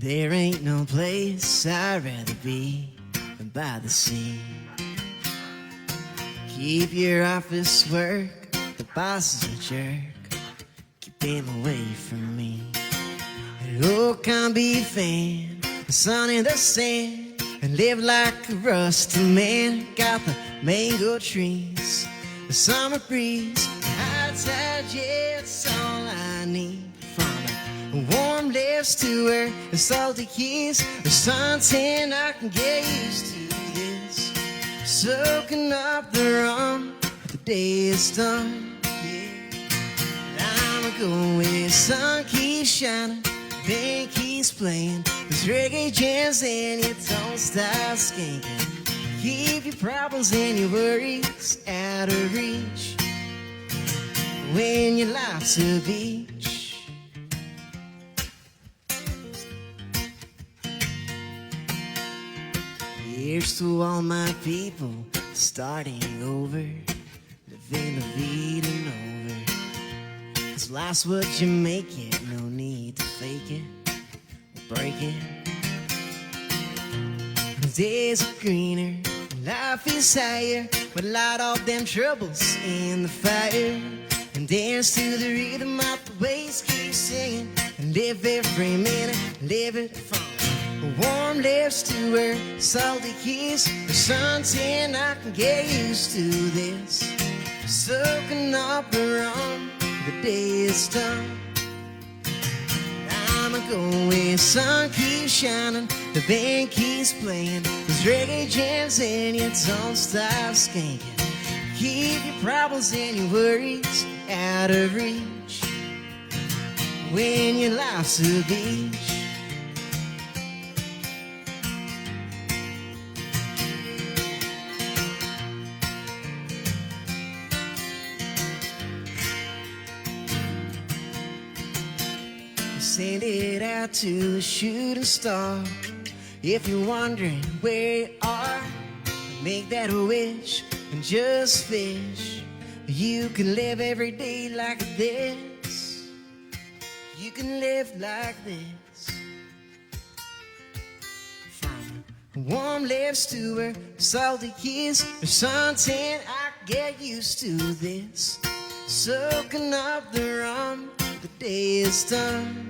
There ain't no place I'd rather be than by the sea. Keep your office work, the boss is a jerk. Keep him away from me. And oh, come be fan, the sun in the sand, and live like a rusty man. Got the mango trees, the summer breeze, high tide, yeah, it's all I need. From a warm lips to her, the salty kiss, the suntan, I can get used to this. Soaking up the rum, the day is done, yeah. And I'm going where the sun keeps shining, band keeps playing, there's reggae jams and you don't stop skanking. Keep your problems and your worries out of reach when your life's a beach. Here's to all my people starting over, living the vida over. 'Cause life's what you make it, no need to fake it or break it. The days are greener, life is higher, but light all them troubles in the fire. And dance to the rhythm of the waves keep singing, and live every minute, live it from warm lips to her salty kiss, the suntan, I can get used to this. Soaking up the rum, the day is done. I'm going where the sun keeps shining, the band keeps playing, there's reggae jams and you don't stop skanking. Keep your problems and your worries out of reach when your life's a beach. Send it out to a shooting star. If you're wondering where you are, make that a wish and just fish. You can live every day like this. You can live like this. From warm lips to her salty kiss, her suntan, I get used to this. Soaking up the rum, the day is done.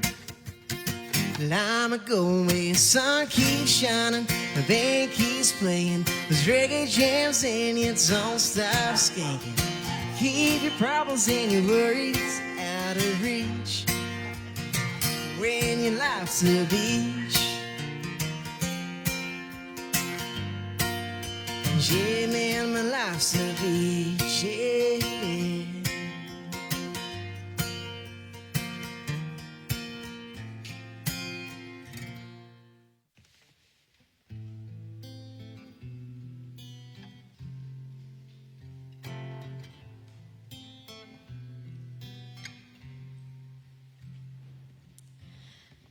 I'm going where the sun keeps shining, the band keeps playing, there's reggae jams and you don't stop skanking. Keep your problems and your worries out of reach when your life's a beach. Yeah, man, my life's a beach, yeah.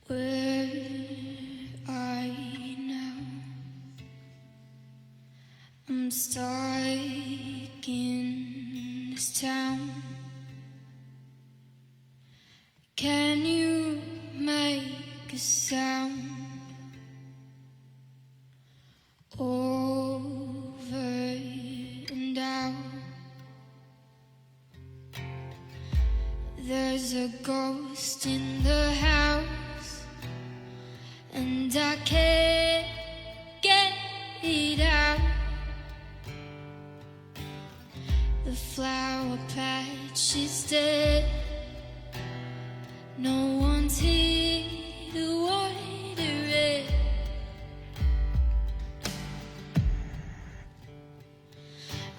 Where are you now? I'm stuck in this town. Can you make a sound? Over and out. There's a ghost in the house, and I can't get it out. The flower patch is dead, no one's here to water it.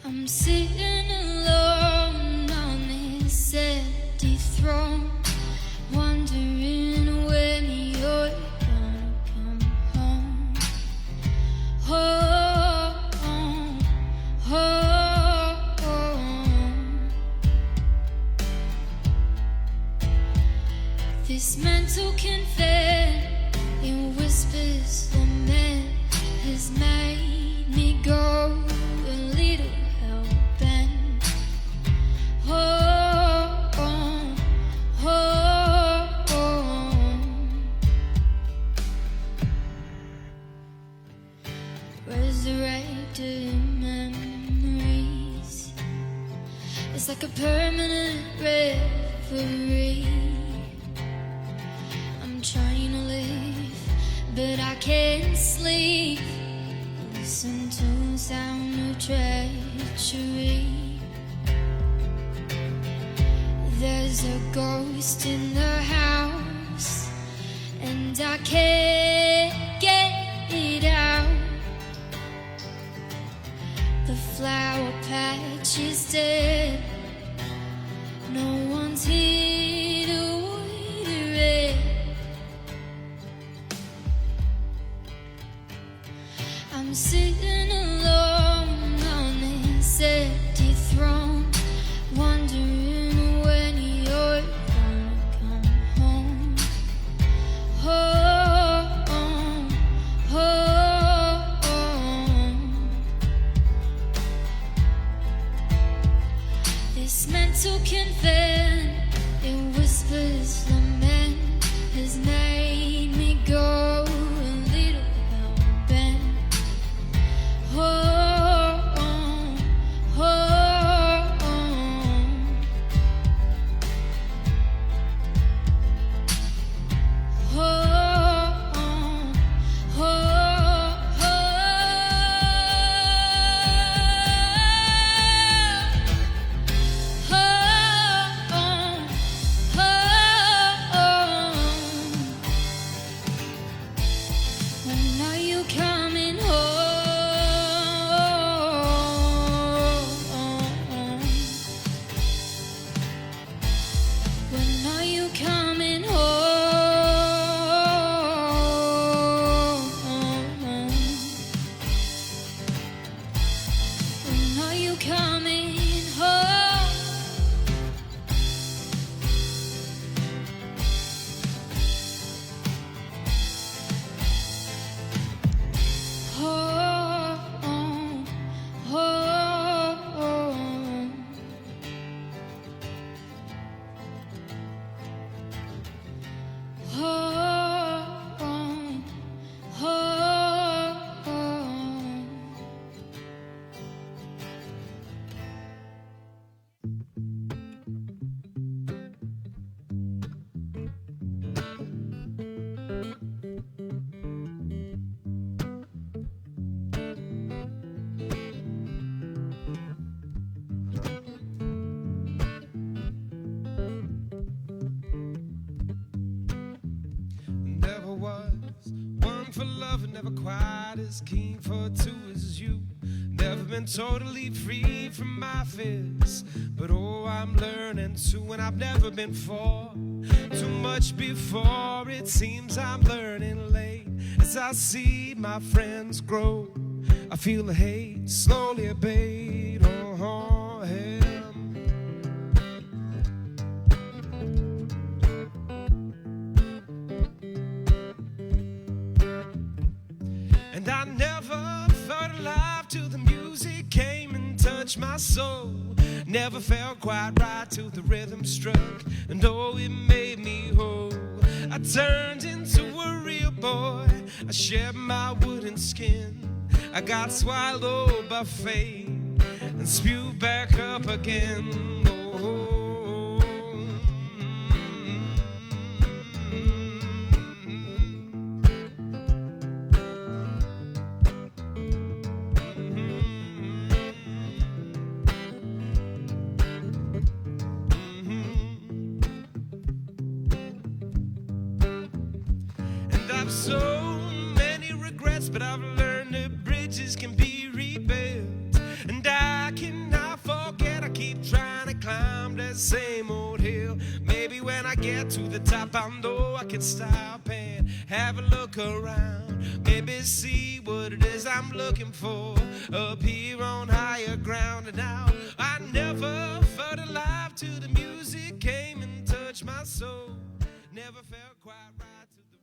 I'm sitting alone on this empty throne, wondering when you're gonna come home. Home, home. This mental confess in whispers lament has made me go a little hell-bent. to memories. It's like a permanent reverie. I'm trying to live, but I can't sleep. Listen to the sound of treachery. There's a ghost in the house, and I can't get it out. The flower patch is dead. No one's here to water it. I'm sitting alone on this empty throne, wondering when you're gonna come home. Home, home. This mental convent, it whispers lament, has made me go a little hell-bent. Home, home. Home, when are you coming home? When are you coming home? When are you coming home? Home, home. Home, home. Never was one for love and never quite as keen for two as you. Never been totally free from my fears, but oh, I'm learning to, and I've never been for too much before. It seems I'm learning late as I see my friends grow. I feel the hate slowly abate. Oh, hell. And I never felt alive till the music came and touched my soul. Never felt quite right till the rhythm struck, and oh, it made me whole. I turned into a real boy. I shed my wooden skin. I got swallowed by fate and spewed back up again. Oh. I've so many regrets, but I've learned that bridges can be rebuilt. And I cannot forget, I keep trying to climb that same old hill. Maybe when I get to the top, I know I can stop and have a look around. Maybe see what it is I'm looking for up here on higher ground. And now I never felt alive till the music came and touched my soul. Never felt quite right till the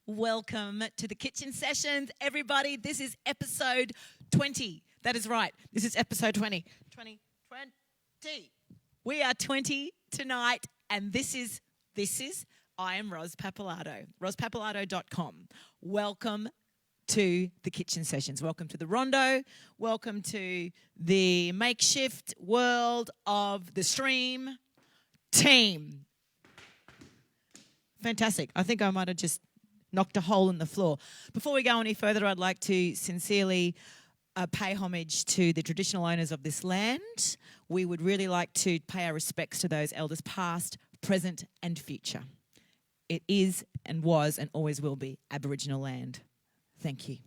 Welcome to the Kitchen Sessions, everybody. This is episode 20. That is right. This is episode 20. 20. We are 20 tonight, and this is I am Ros Pappalardo, rospappalardo.com. Welcome to the kitchen sessions. Welcome to the Rondo. Welcome to the makeshift world of the stream team. Fantastic. I think I might have just knocked a hole in the floor. Before we go any further, I'd like to sincerely pay homage to the traditional owners of this land. We would really like to pay our respects to those elders past, present and future. It is and was and always will be Aboriginal land. Thank you.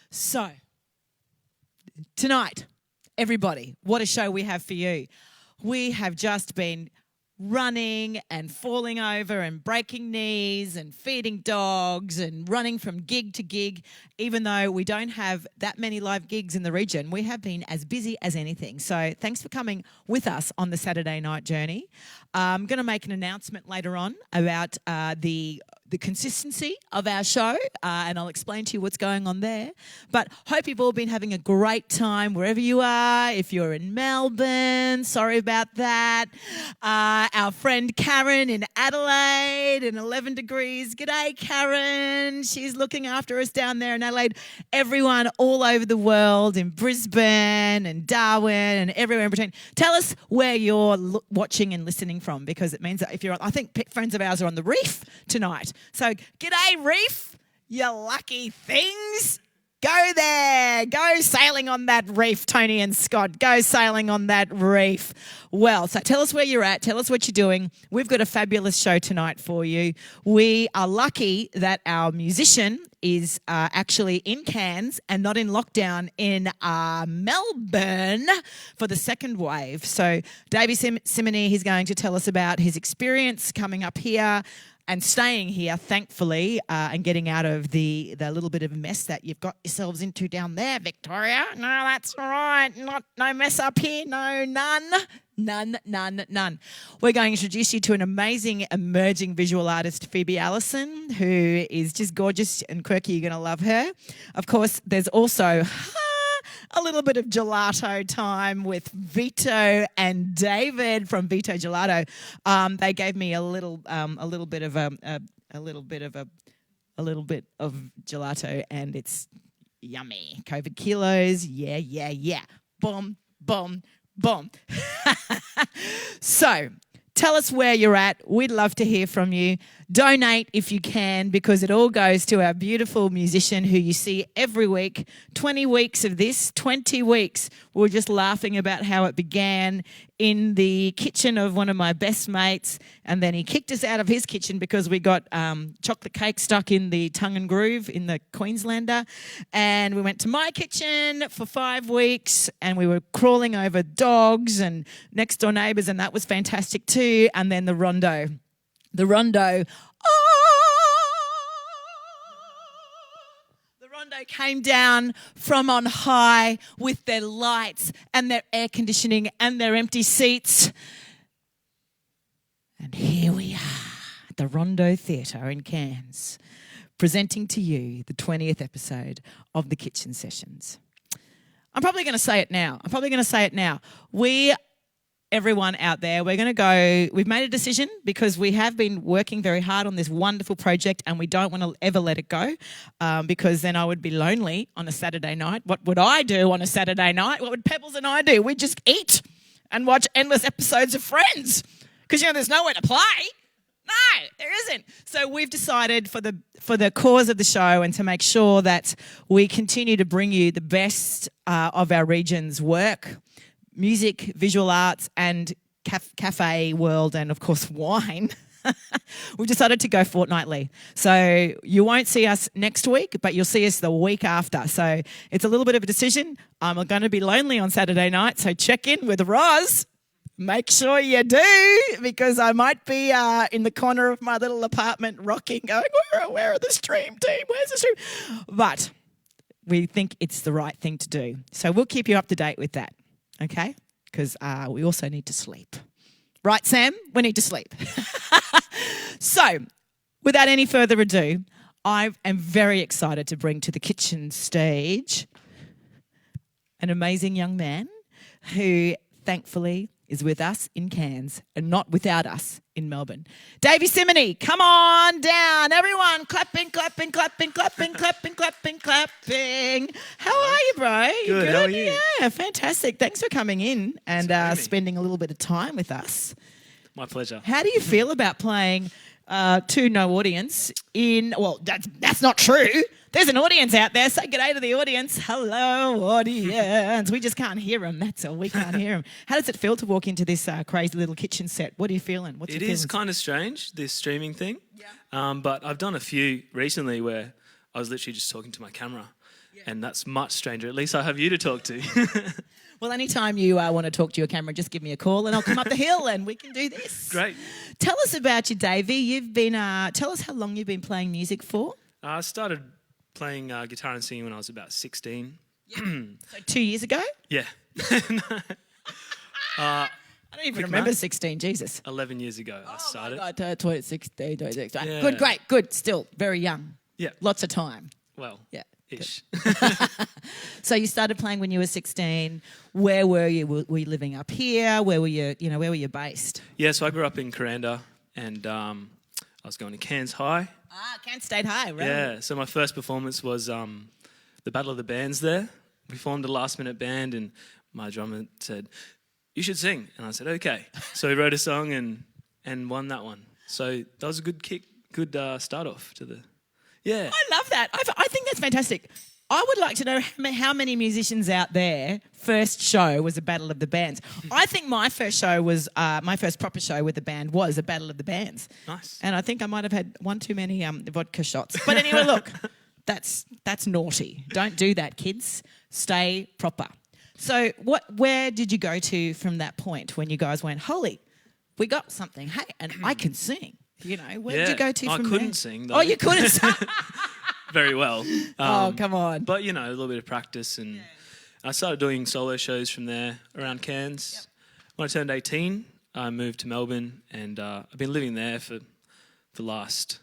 So, tonight, everybody, what a show we have for you. We have just been running and falling over and breaking knees and feeding dogs and running from gig to gig. Even though we don't have that many live gigs in the region, we have been as busy as anything. So thanks for coming with us on the Saturday night journey. I'm going to make an announcement later on about the consistency of our show, and I'll explain to you what's going on there. But hope you've all been having a great time wherever you are. If you're in Melbourne, sorry about that. Our friend Karen in Adelaide in 11 degrees. G'day, Karen. She's looking after us down there in Adelaide. Everyone all over the world in Brisbane and Darwin and everywhere in between. Tell us where you're watching and listening from, because it means that if you're on, I think friends of ours are on the reef tonight. So, g'day, reef, you lucky things. Go there. Go sailing on that reef, Tony and Scott. Go sailing on that reef. Well, so tell us where you're at. Tell us what you're doing. We've got a fabulous show tonight for you. We are lucky that our musician is actually in Cairns and not in lockdown in Melbourne for the second wave. So Davy Simony, he's going to tell us about his experience coming up here and staying here, thankfully, and getting out of the little bit of mess that you've got yourselves into down there, Victoria. No, that's right. No mess up here. No, none. None. We're going to introduce you to an amazing emerging visual artist, Phoebe Allison, who is just gorgeous and quirky. You're going to love her. Of course, there's also a little bit of gelato time with Vito and David from Vito Gelato. They gave me a little bit of gelato, and it's yummy. COVID kilos, yeah. Boom. So, tell us where you're at. We'd love to hear from you. Donate if you can, because it all goes to our beautiful musician who you see every week. 20 weeks of this, 20 weeks. We were just laughing about how it began in the kitchen of one of my best mates, and then he kicked us out of his kitchen because we got chocolate cake stuck in the tongue and groove in the Queenslander. And we went to my kitchen for 5 weeks, and we were crawling over dogs and next door neighbours, and that was fantastic too. And then the Rondo. The Rondo came down from on high with their lights and their air conditioning and their empty seats. And here we are at the Rondo Theatre in Cairns, presenting to you the 20th episode of the Kitchen Sessions. I'm probably going to say it now. Everyone out there, we're going to go, we've made a decision because we have been working very hard on this wonderful project, and we don't want to ever let it go because then I would be lonely on a Saturday night. What would I do on a Saturday night? What would Pebbles and I do? We'd just eat and watch endless episodes of Friends because, there's nowhere to play. No, there isn't. So we've decided for the cause of the show and to make sure that we continue to bring you the best of our region's work, music, visual arts, and cafe world, and of course wine. We've decided to go fortnightly. So you won't see us next week, but you'll see us the week after. So it's a little bit of a decision. I'm going to be lonely on Saturday night, so check in with Roz. Make sure you do, because I might be in the corner of my little apartment rocking, going, where are the stream team? Where's the stream? But we think it's the right thing to do. So we'll keep you up to date with that. Okay, because we also need to sleep. Right, Sam? We need to sleep. So, without any further ado, I am very excited to bring to the kitchen stage an amazing young man who, thankfully, is with us in Cairns and not without us in Melbourne. Davy Simony, come on down, everyone. Clapping, clapping, clapping, clapping, clapping, clapping, clapping. How are you, bro? Good, how are you? Yeah, fantastic. Thanks for coming in and having me. spending a little bit of time with us. My pleasure. How do you feel about playing to no audience in... Well, that's not true. There's an audience out there. Say g'day to the audience. Hello, audience. We just can't hear them. That's all. We can't hear them. How does it feel to walk into this crazy little kitchen set? What are you feeling? What's It your is feelings? kind of strange, this streaming thing. Yeah. But I've done a few recently where I was literally just talking to my camera. Yeah. And that's much stranger. At least I have you to talk to. Well, anytime you want to talk to your camera, just give me a call and I'll come up the hill and we can do this. Great. Tell us about you, Davy. You've been... tell us how long you've been playing music for. I started playing guitar and singing when I was about 16. So 2 years ago? Yeah. I don't even remember 16, Jesus. 11 years ago I started. Oh my God, 16, 26. Yeah. Good, great, good. Still very young. Yeah. Lots of time. Well, Yeah. ish. So you started playing when you were 16. Where were you? Were you living up here? Where were you? Where were you based? Yeah, so I grew up in Kuranda and I was going to Cairns High. Kent State High, right? Yeah, so my first performance was the Battle of the Bands there. We formed a last-minute band and my drummer said, "You should sing." And I said, "Okay." So he wrote a song and won that one. So that was a good kick, good start off to the... Yeah. I love that. I think that's fantastic. I would like to know how many musicians out there first show was a Battle of the Bands. I think my first show was, my first proper show with the band was a Battle of the Bands. Nice. And I think I might have had one too many vodka shots. But anyway, look, that's naughty. Don't do that, kids. Stay proper. So where did you go to from that point when you guys went, holy, we got something, hey, and I can sing? Where did you go to I from there? couldn't sing, though. Oh, you couldn't sing? Very well. Oh, come on. But, a little bit of practice. And I started doing solo shows from there around Cairns. Yep. When I turned 18, I moved to Melbourne and I've been living there for the last,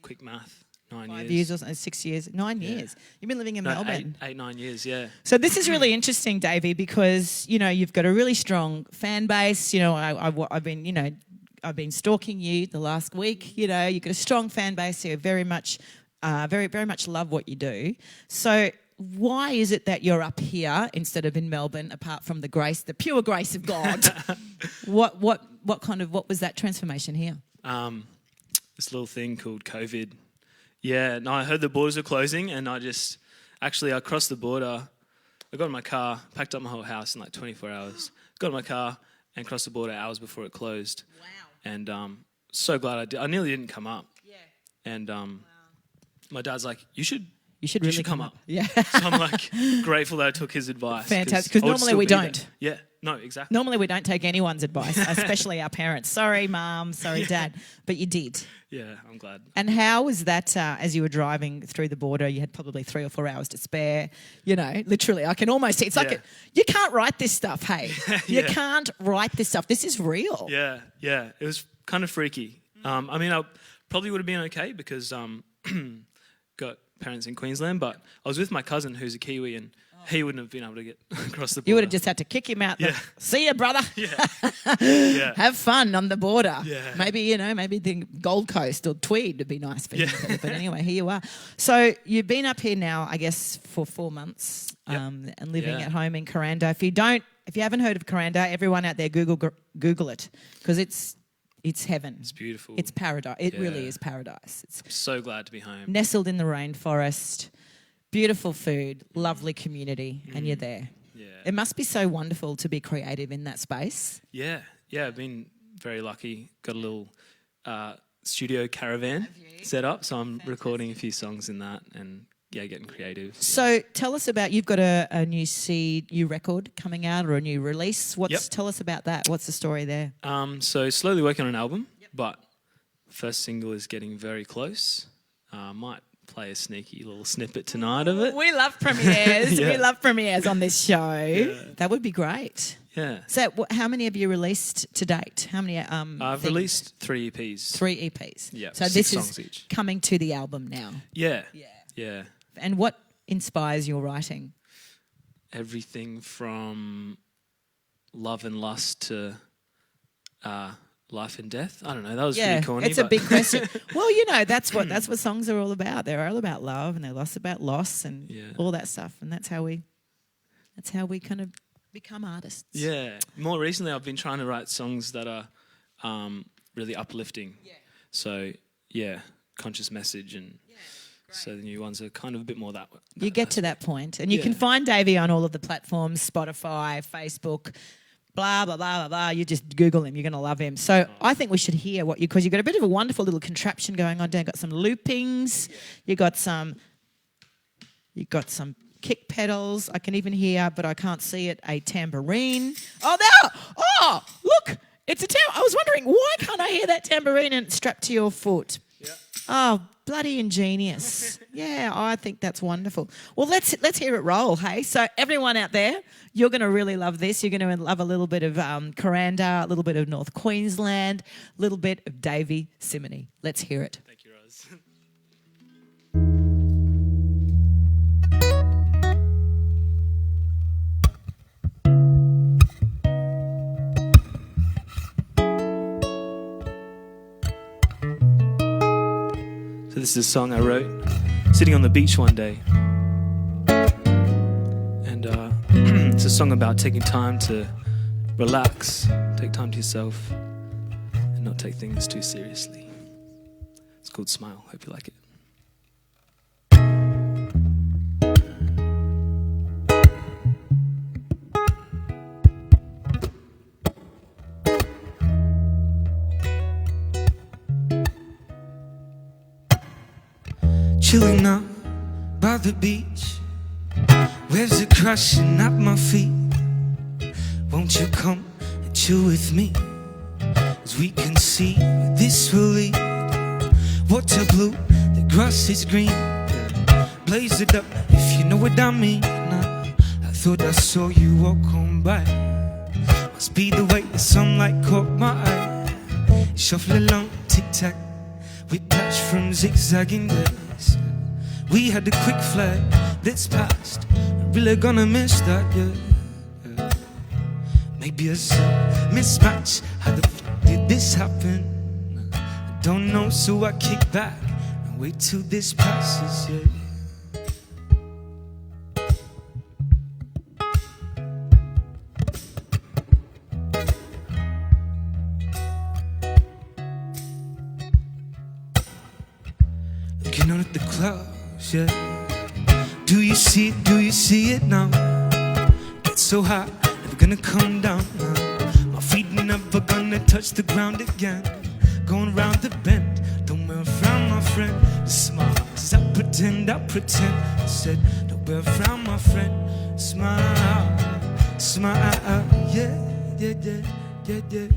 quick math, 9 years. 5 years or 6 years, 9 years. You've been living in Melbourne. 9 years, yeah. So this is really interesting, Davy, because you've got a really strong fan base. I've been stalking you the last week. You've got a strong fan base. You very much love what you do. So why is it that you're up here instead of in Melbourne? Apart from the pure grace of God, what was that transformation here? This little thing called COVID. Yeah, no, I heard the borders were closing and I crossed the border. I got in my car, packed up my whole house in like 24 hours. Got in my car and crossed the border hours before it closed. Wow. And so glad I did. I nearly didn't come up. Yeah. And my dad's like, you should really come up. Yeah. So I'm like grateful that I took his advice. Fantastic. Because normally we don't. Yeah, no, exactly. Normally we don't take anyone's advice, especially our parents. Sorry, Mum. Sorry, Dad. But you did. Yeah, I'm glad. And how was that as you were driving through the border? You had probably 3 or 4 hours to spare. Literally, I can almost see. It's like you can't write this stuff, hey. You can't write this stuff. This is real. Yeah. It was kind of freaky. I probably would have been okay because got parents in Queensland, but I was with my cousin who's a Kiwi and he wouldn't have been able to get across the border. You would have just had to kick him out. Yeah. See ya, brother. Yeah. Have fun on the border. Yeah. Maybe the Gold Coast or Tweed would be nice for you. But anyway, here you are. So you've been up here now, I guess, for 4 months and living at home in Kuranda. If you haven't heard of Kuranda, everyone out there, Google it because it's heaven. It's beautiful. It's paradise. It really is paradise. I'm so glad to be home. Nestled in the rainforest, beautiful food, lovely community, and you're there. Yeah. It must be so wonderful to be creative in that space. Yeah, I've been very lucky. Got a little studio caravan set up, so I'm recording a few songs in that and getting creative. So tell us about, you've got a new record coming out or a new release. Tell us about that. What's the story there? So slowly working on an album, but first single is getting very close. Might play a sneaky little snippet tonight of it. We love premieres. Yeah. We love premieres on this show. Yeah. That would be great. Yeah. So how many have you released to date? How many I've released 3 EPs. 3 EPs. Yeah, So 6 this songs is each. coming to the album now. Yeah. Yeah. And what inspires your writing? Everything from love and lust to life and death. I don't know. That was Yeah, pretty corny. it's a but- big question. Well, you know, that's what songs are all about. They're all about love and they're about loss and Yeah. all that stuff. And that's how we kind of become artists. Yeah. More recently, I've been trying to write songs that are really uplifting. Yeah. So, yeah, conscious message. And so the new ones are kind of a bit more that way. You get to that point, and you can Yeah. find Davy on all of the platforms, Spotify, Facebook, blah, blah, blah, blah, blah. You just Google him. You're going to love him. So I think we should hear because you've got a bit of a wonderful little contraption going on. You've got some loopings. You've got some kick pedals. I can even hear, but I can't see it, a tambourine. Oh, there! Oh, look! It's a I was wondering, why can't I hear that tambourine and it's strapped to your foot? Yeah. Oh, bloody ingenious. Yeah, I think that's wonderful. Well, let's hear it roll, hey? So everyone out there, you're going to really love this. You're going to love a little bit of Coranda, a little bit of North Queensland, a little bit of Davy, Simony. Let's hear it. Thank you, Rose. So this is a song I wrote sitting on the beach one day. And it's a song about taking time to relax, take time to yourself, and not take things too seriously. It's called Smile. Hope you like it. Chilling out by the beach, waves are crashing at my feet. Won't you come and chill with me, as we can see where this will lead. Water blue, the grass is green. Blaze it up if you know what I mean. I thought I saw you walk on by. Must be the way the sunlight caught my eye. Shuffle along, tic-tac, whiplash from zigzagging days. We had a quick flag that's passed. I'm really gonna miss that, yeah. Maybe it's a mismatch. How the f did this happen? I don't know, so I kick back and wait till this passes, yeah. Looking out at the clouds, yeah. Do you see it? Do you see it now? Get so high, never gonna come down now. My feet never gonna touch the ground again. Going round the bend, don't wear a frown, my friend. Smile, cause I pretend. I said, don't wear a frown, my friend. Smile, smile, yeah, yeah, yeah, yeah, yeah.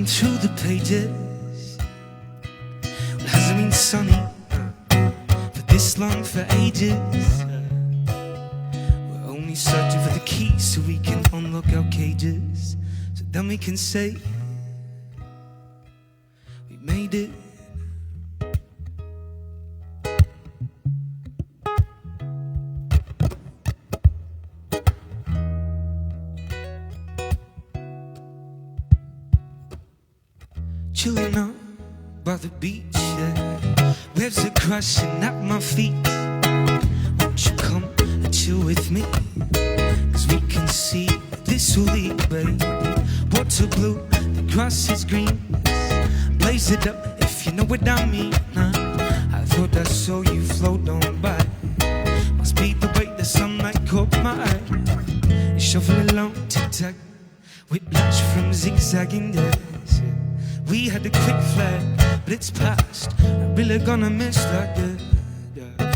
Flipping through the pages, well, hasn't been sunny for this long, for ages. We're only searching for the keys so we can unlock our cages, so then we can say we made it. Chilling out by the beach, yeah. Waves are crashing at my feet. Won't you come and chill with me? Cause we can see this will lead, baby. Water blue, the grass is green. Blaze it up if you know what I mean. I thought I saw you float on by. Must be the way the sunlight caught my eye. Shuffling along tic-tac, whiplash from zigzagging days. We had a quick flag, but it's past. I'm really gonna miss that, yeah.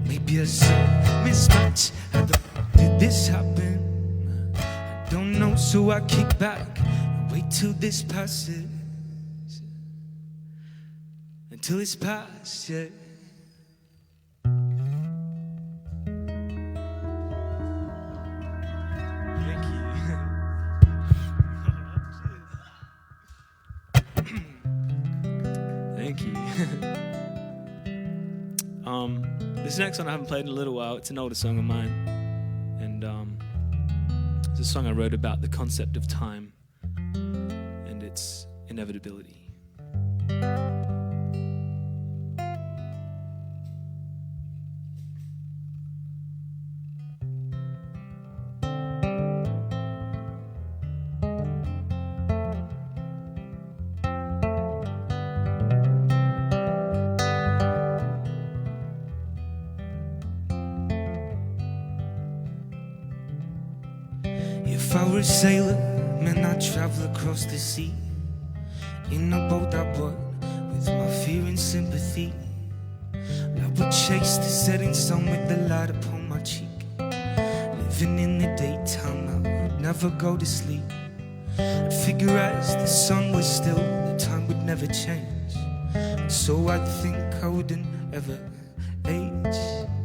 Maybe a mismatch. How the did this happen? I don't know, so I kick back and wait till this passes. Until it's past, yeah. Thank you. This next one I haven't played in a little while. It's an older song of mine, and it's a song I wrote about the concept of time and its inevitability. If I were a sailor, man, I'd travel across the sea in a boat I bought with my fear and sympathy. I would chase the setting sun with the light upon my cheek. Living in the daytime, I would never go to sleep. I'd figure as the sun was still, the time would never change. And so I'd think I wouldn't ever age.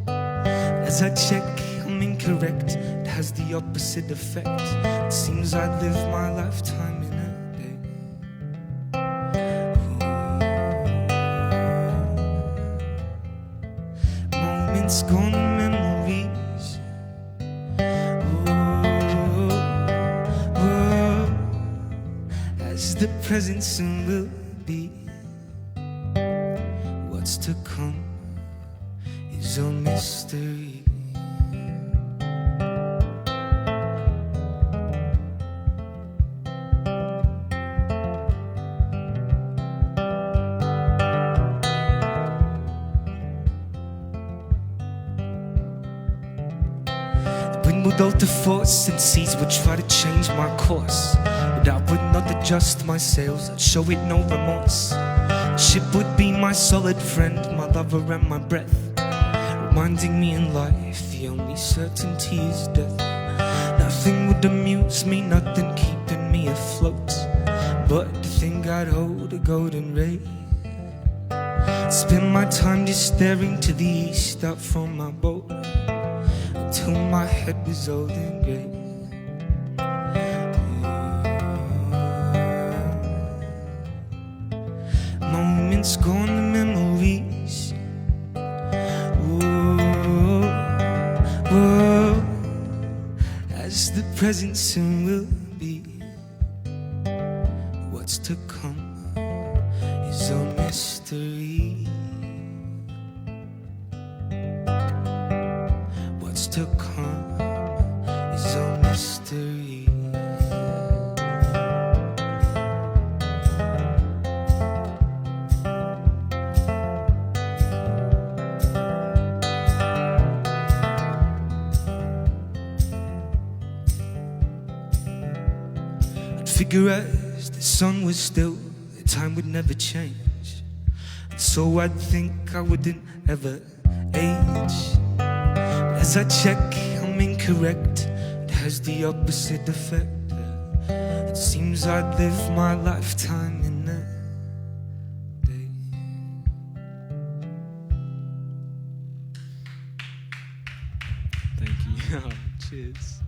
As I check, I'm incorrect. It has the opposite effect. It seems I live my lifetime in a day. Moments gone, memories. As the present soon will be. What's to come is a mystery. With all the force and seas would try to change my course, but I would not adjust my sails, I'd show it no remorse. The ship would be my solid friend, my lover and my breath, reminding me in life the only certainty is death. Nothing would amuse me, nothing keeping me afloat, but to think I'd hold a golden ray. Spend my time just staring to the east out from my boat, till my head was old and grey. Moments gone, the memories. Whoa, as the present soon will be. What's to come is a mystery. What's to come is a mystery. I'd figure as the sun was still, the time would never change, and so I'd think I wouldn't ever age. As I check, I'm incorrect. It has the opposite effect. It Seems I'd live my lifetime in a day. Thank you. Oh, cheers.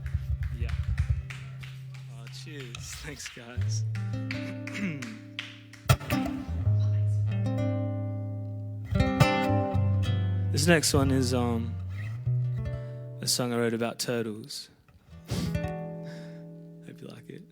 Yeah. Oh, cheers. Thanks, guys. This next one is a song I wrote about turtles. Hope you like it.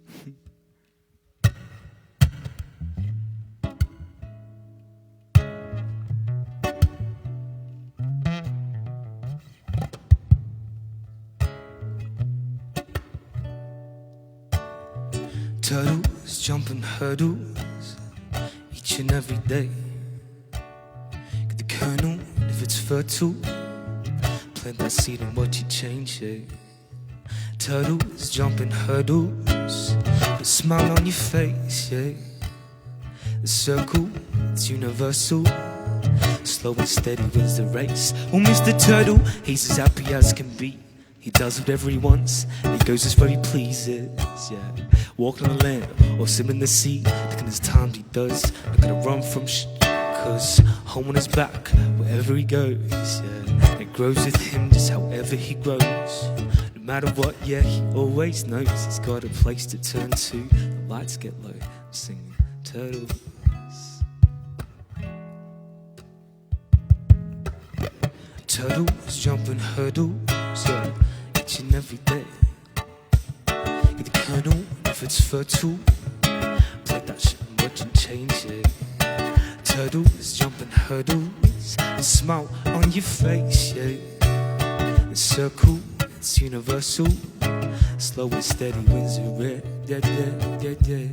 Turtles jumping hurdles each and every day. Get the kernel if it's fertile. Plant that seed and watch it change it. Turtles jumping hurdles, a smile on your face, yeah. The circle, it's universal. Slow and steady wins the race. Oh, Mr. Turtle, he's as happy as can be. He does whatever he wants, he goes as where he pleases, yeah. Walking on the land or swimming in the sea, taking his time he does, not gonna run from cause home on his back, wherever he goes, yeah. It grows with him just however he grows. No matter what, yeah, he always knows he's got a place to turn to. The lights get low, I'm singing turtles. Turtles jumping hurdles, yeah, each and every day. Get the kernel if it's fertile. Play that shit and watch it change it. Turtles jumping hurdles, a smile on your face, yeah. The circle, it's universal. Slow and steady wins the red, yeah, yeah, yeah, yeah.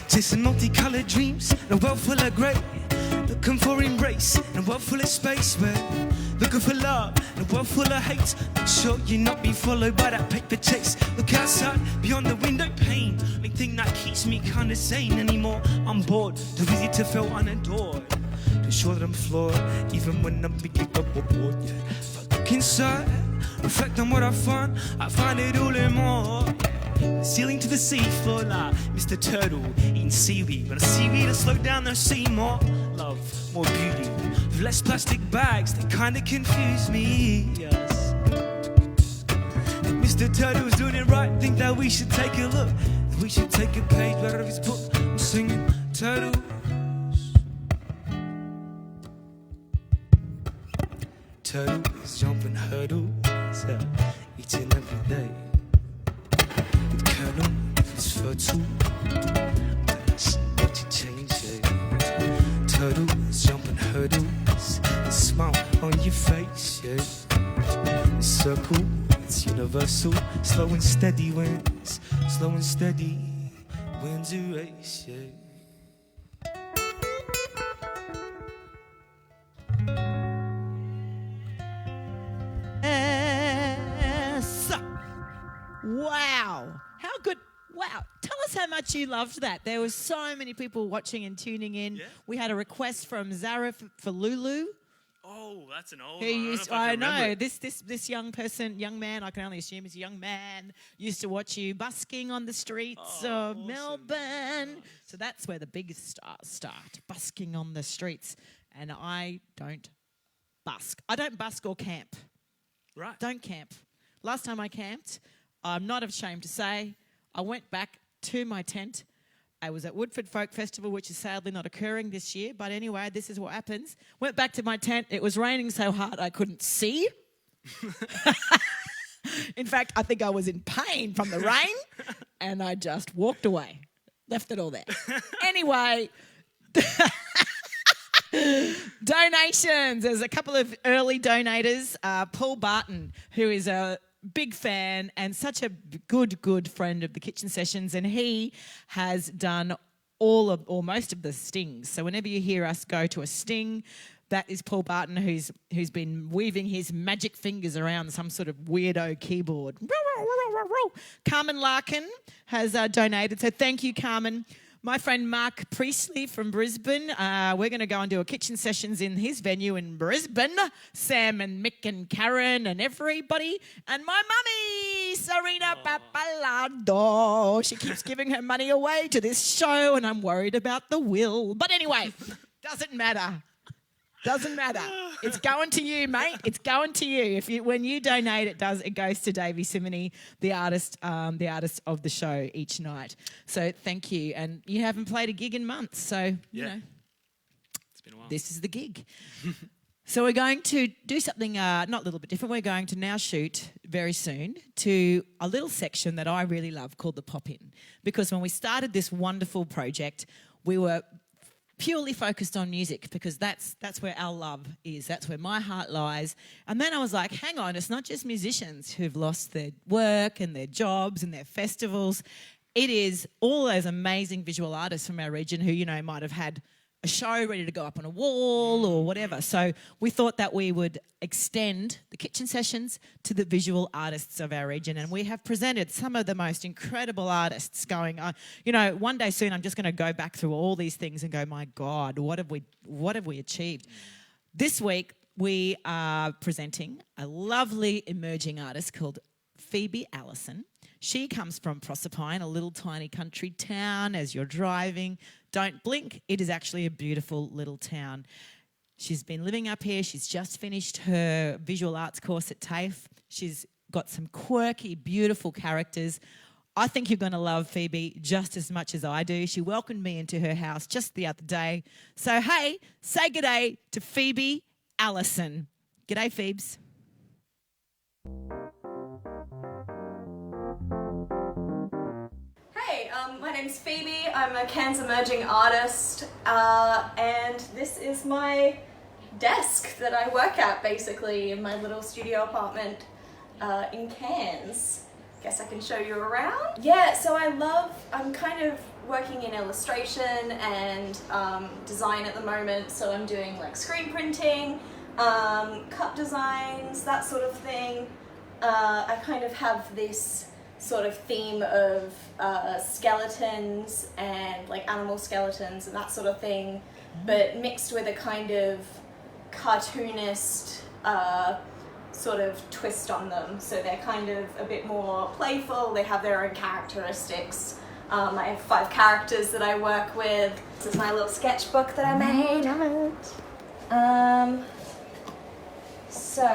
Chasing multicolored dreams in a world full of grey. Looking for embrace in a world full of space. Where looking for love in a world full of hate. Make sure you not be followed by that paper chase. Look outside beyond the window pane. Only thing that keeps me kinda sane anymore. I'm bored, too busy to feel unadored. Too sure that I'm flawed, even when I'm picking up a board. Yeah. If I look inside, reflect on what I find it all and more. Sailing to the seafloor like Mr. Turtle eating seaweed. But a seaweed to slow down, they'll see more love, more beauty. With less plastic bags, they kinda confuse me, yes. And Mr. Turtle's doing it right, think that we should take a look. That we should take a page right out of his book. I'm singing turtles. Turtles jumping hurdles, yeah, each and every day. Kernel, if it's fertile, what you change it. Turtles jumping hurdles, a smile on your face, yeah. The circle, it's universal. Slow and steady wins, slow and steady wins a race, yeah. Wow. How good. Wow. Tell us how much you loved that. There were so many people watching and tuning in. Yeah. We had a request from Zara for Lulu. Oh, Oh, that's an old Who one. used, I know this young man, I can only assume he's a young man, used to watch you busking on the streets of awesome. Melbourne. So that's where the biggest start, busking on the streets. And I don't busk. I don't busk or camp. Right. Don't camp. Last time I camped, I'm not ashamed to say, I went back to my tent. I was at Woodford Folk Festival, which is sadly not occurring this year. But anyway, this is what happens. Went back to my tent. It was raining so hard I couldn't see. In fact, I think I was in pain from the rain. And I just walked away. Left it all there. Anyway, donations. There's a couple of early donators. Paul Barton, who is a big fan and such a good friend of the Kitchen Sessions, and he has done all of or most of the stings. So whenever you hear us go to a sting, that is Paul Barton who's been weaving his magic fingers around some sort of weirdo keyboard. Carmen Larkin has donated, so thank you, Carmen. My friend Mark Priestley from Brisbane, we're going to go and do a Kitchen Sessions in his venue in Brisbane. Sam and Mick and Karen and everybody. And my mummy, Serena Papalado. She keeps giving her money away to this show and I'm worried about the will. But anyway, doesn't matter. Doesn't matter. It's going to you, mate. It's going to you. When you donate, it goes to Davy Simony, the artist of the show each night. So thank you. And you haven't played a gig in months, so you know. It's been a while. This is the gig. So we're going to do something not a little bit different. We're going to now shoot very soon to a little section that I really love called the Pop-In. Because when we started this wonderful project, we were purely focused on music because that's where our love is. That's where my heart lies. And then I was like, hang on, it's not just musicians who've lost their work and their jobs and their festivals. It is all those amazing visual artists from our region who, you know, might have had a show ready to go up on a wall or whatever. So we thought that we would extend the Kitchen Sessions to the visual artists of our region, and we have presented some of the most incredible artists going on. You know, one day soon I'm just going to go back through all these things and go, my God, what have we achieved? This week we are presenting a lovely emerging artist called Phoebe Allison. She comes from Proserpine, a little tiny country town. As you're driving, don't blink. It is actually a beautiful little town. She's been living up here. She's just finished her visual arts course at TAFE. She's got some quirky, beautiful characters. I think you're going to love Phoebe just as much as I do. She welcomed me into her house just the other day. So, hey, say g'day to Phoebe Allison. G'day, Phoebes. Hey, my name's Phoebe. I'm a Cairns emerging artist, and this is my desk that I work at, basically, in my little studio apartment in Cairns. Guess I can show you around. Yeah, so I'm kind of working in illustration and design at the moment, so I'm doing like screen printing, cup designs, that sort of thing. I kind of have this sort of theme of skeletons and like animal skeletons and that sort of thing, but mixed with a kind of cartoonist sort of twist on them. So they're kind of a bit more playful, they have their own characteristics. I have 5 characters that I work with. This is my little sketchbook that I made. So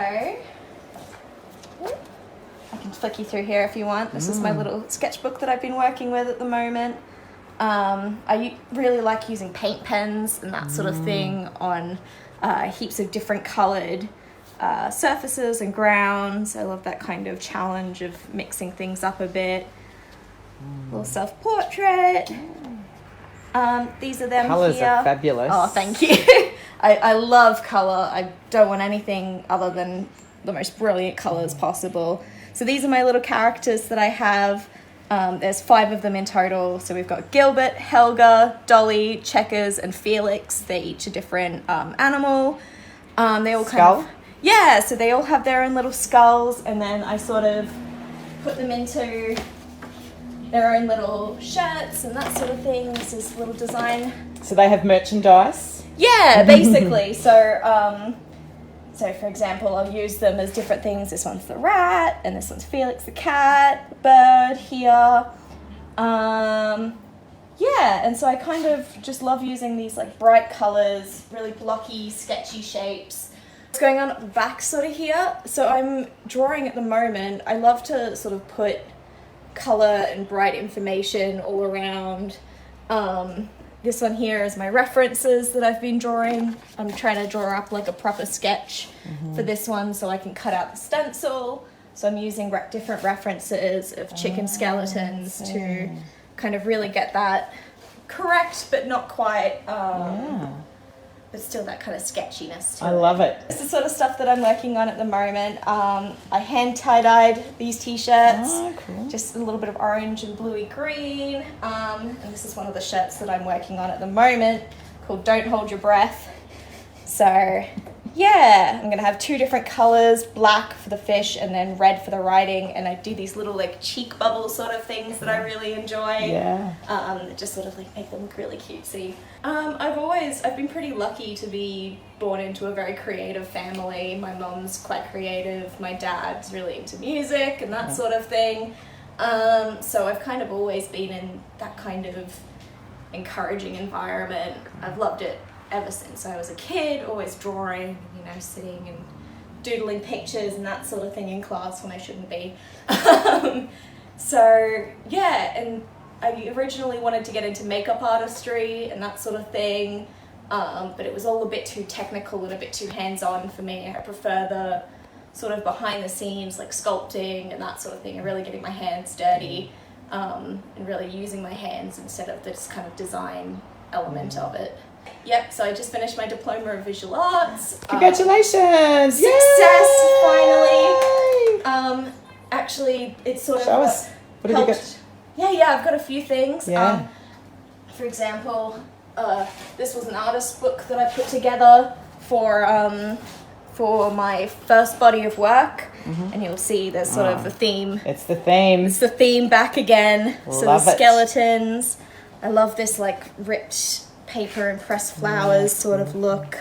I can flick you through here if you want. This is my little sketchbook that I've been working with at the moment. I really like using paint pens and that sort of thing on heaps of different coloured surfaces and grounds. I love that kind of challenge of mixing things up a bit. Little self-portrait. These are them Colours here. are fabulous. Oh, thank you. I love colour. I don't want anything other than the most brilliant colours possible. So these are my little characters that I have. There's 5 of them in total. So we've got Gilbert, Helga, Dolly, Checkers, and Felix. They're each a different animal. They all Skull? so they all have their own little skulls, and then I sort of put them into their own little shirts and that sort of thing. This is a little design. So they have merchandise? Yeah, basically. So So for example, I'll use them as different things. This one's the rat, and this one's Felix the cat, bird here. Yeah, and so I kind of just love using these like bright colours, really blocky, sketchy shapes. What's going on at the back sort of here? So I'm drawing at the moment. I love to sort of put colour and bright information all around. This one here is my references that I've been drawing. I'm trying to draw up like a proper sketch for this one so I can cut out the stencil. So I'm using different references of chicken skeletons to kind of really get that correct, but not quite, but still that kind of sketchiness to I love it. It's the sort of stuff that I'm working on at the moment. I hand tie-dyed these t-shirts. Oh, cool. Just a little bit of orange and bluey green. And this is one of the shirts that I'm working on at the moment called Don't Hold Your Breath. So yeah, I'm going to have 2 different colours, black for the fish and then red for the writing. And I do these little like cheek bubble sort of things that I really enjoy. Yeah. That just sort of like make them look really cutesy. I've been pretty lucky to be born into a very creative family. My mum's quite creative. My dad's really into music and that sort of thing. So I've kind of always been in that kind of encouraging environment. I've loved it ever since I was a kid, always drawing, you know, sitting and doodling pictures and that sort of thing in class when I shouldn't be. So yeah, and I originally wanted to get into makeup artistry and that sort of thing, but it was all a bit too technical and a bit too hands-on for me. I prefer the sort of behind the scenes, like sculpting and that sort of thing, and really getting my hands dirty, and really using my hands instead of this kind of design element of it. Yep, so I just finished my diploma of visual arts. Congratulations! Success, Yay! finally. Actually, it's sort Show of us. What have you got? Yeah, I've got a few things. Yeah. For example, this was an artist book that I put together for my first body of work, and you'll see there's sort of the theme. It's the theme. It's the theme back again. So Love the it. skeletons. I love this like ripped paper and pressed flowers sort of look.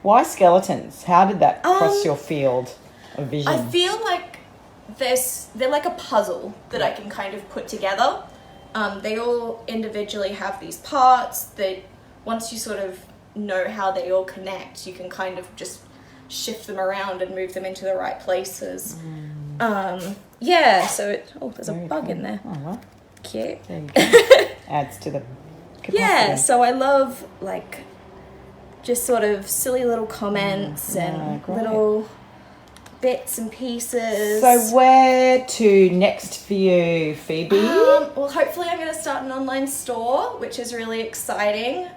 Why skeletons? How did that cross your field of vision? I feel like they're like a puzzle that I can kind of put together. They all individually have these parts that once you sort of know how they all connect, you can kind of just shift them around and move them into the right places. Yeah, so there's a bug in there. Oh, well, Cute. there you go. Adds to the capacity. Yeah, so I love like just sort of silly little comments and great. little bits and pieces. So where to next for you, Phoebe? Well, hopefully I'm going to start an online store, which is really exciting.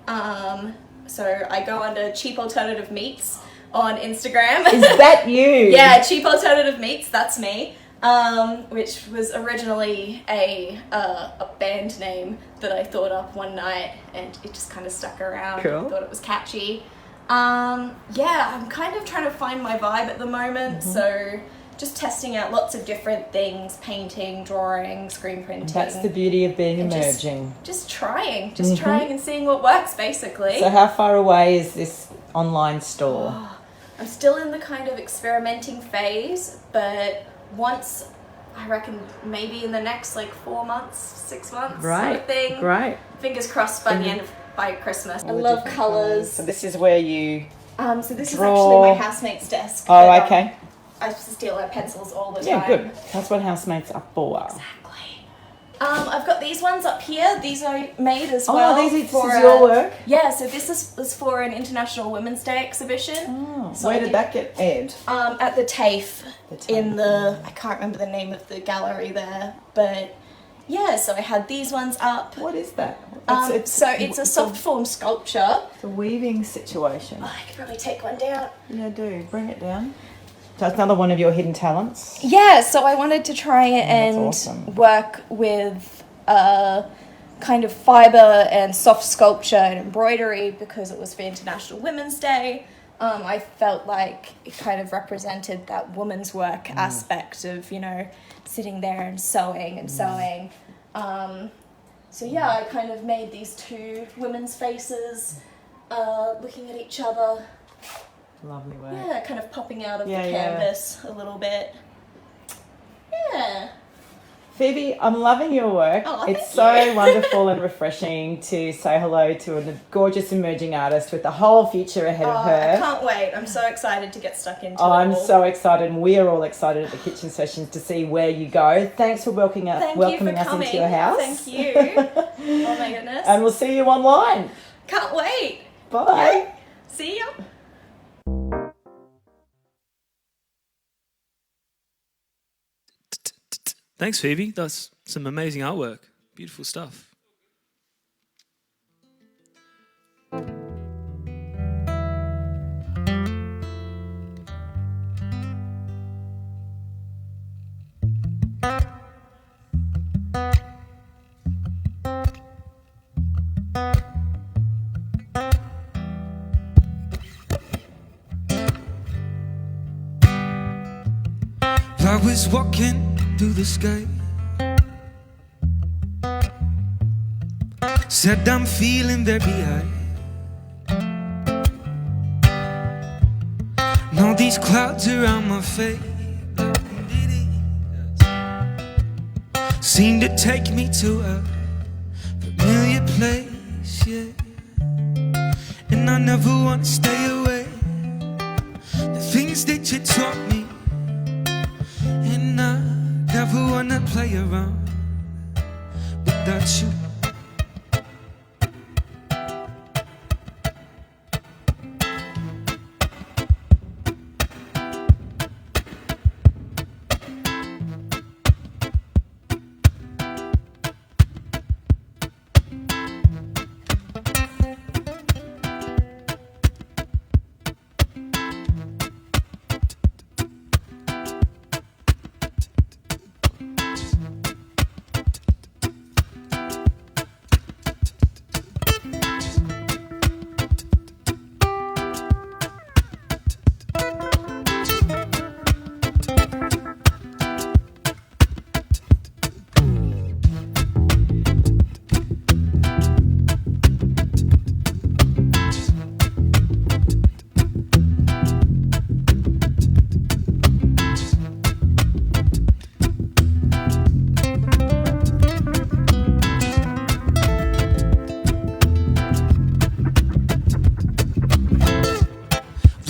So I go under Cheap Alternative Meats on Instagram. Is that you? Yeah, Cheap Alternative Meats, that's me. Which was originally a band name that I thought up one night, and it just kind of stuck around. Cool. I thought it was catchy. Yeah, I'm kind of trying to find my vibe at the moment, so just testing out lots of different things, painting, drawing, screen printing. That's the beauty of being and emerging. Just trying and seeing what works, basically. So how far away is this online store? I'm still in the kind of experimenting phase, but once, I reckon maybe in the next like 4 months, 6 months sort of thing. Great. Fingers crossed by Christmas. I All the love different colours. So this is where you... So this is draw. actually my housemate's desk. Oh, but, okay. I steal her pencils all the Yeah, time. good. That's what housemates are for. Exactly. I've got these ones up here. These are made as well. This is for, your work? Yeah, so this is for an International Women's Day exhibition. Oh, So where I did that get aired? At the TAFE, TAFE, in the, I can't remember the name of the gallery there, but yeah, so I had these ones up. What is that? It's a soft form sculpture. It's a weaving situation. Oh, I could probably take one down. Yeah, do. Bring it down. So that's another one of your hidden talents. Yeah, so I wanted to try and awesome. work with kind of fibre and soft sculpture and embroidery because it was for International Women's Day. I felt like it kind of represented that woman's work aspect of, you know, sitting there and sewing and sewing. So yeah, I kind of made these two women's faces looking at each other. Lovely work. Yeah, kind of popping out of Yeah, the yeah. canvas a little bit. Yeah. Phoebe, I'm loving your work. Oh, it's thank so you. wonderful and refreshing to say hello to a gorgeous emerging artist with the whole future ahead of I her. can't wait. I'm so excited to get stuck into it. I'm all. so excited, and we're all excited at the kitchen sessions to see where you go. Thanks for welcoming Thank welcoming you for us coming. into your house. Thank you. Oh my goodness. And we'll see you online. Can't wait. Bye. See ya. Thanks, Phoebe. That's some amazing artwork. Beautiful stuff. I was walking through the sky, said I'm feeling very high. And all these clouds around my face seem to take me to a familiar place, yeah. And I never want to stay away. The things that you taught me, and I never wanna play around without you.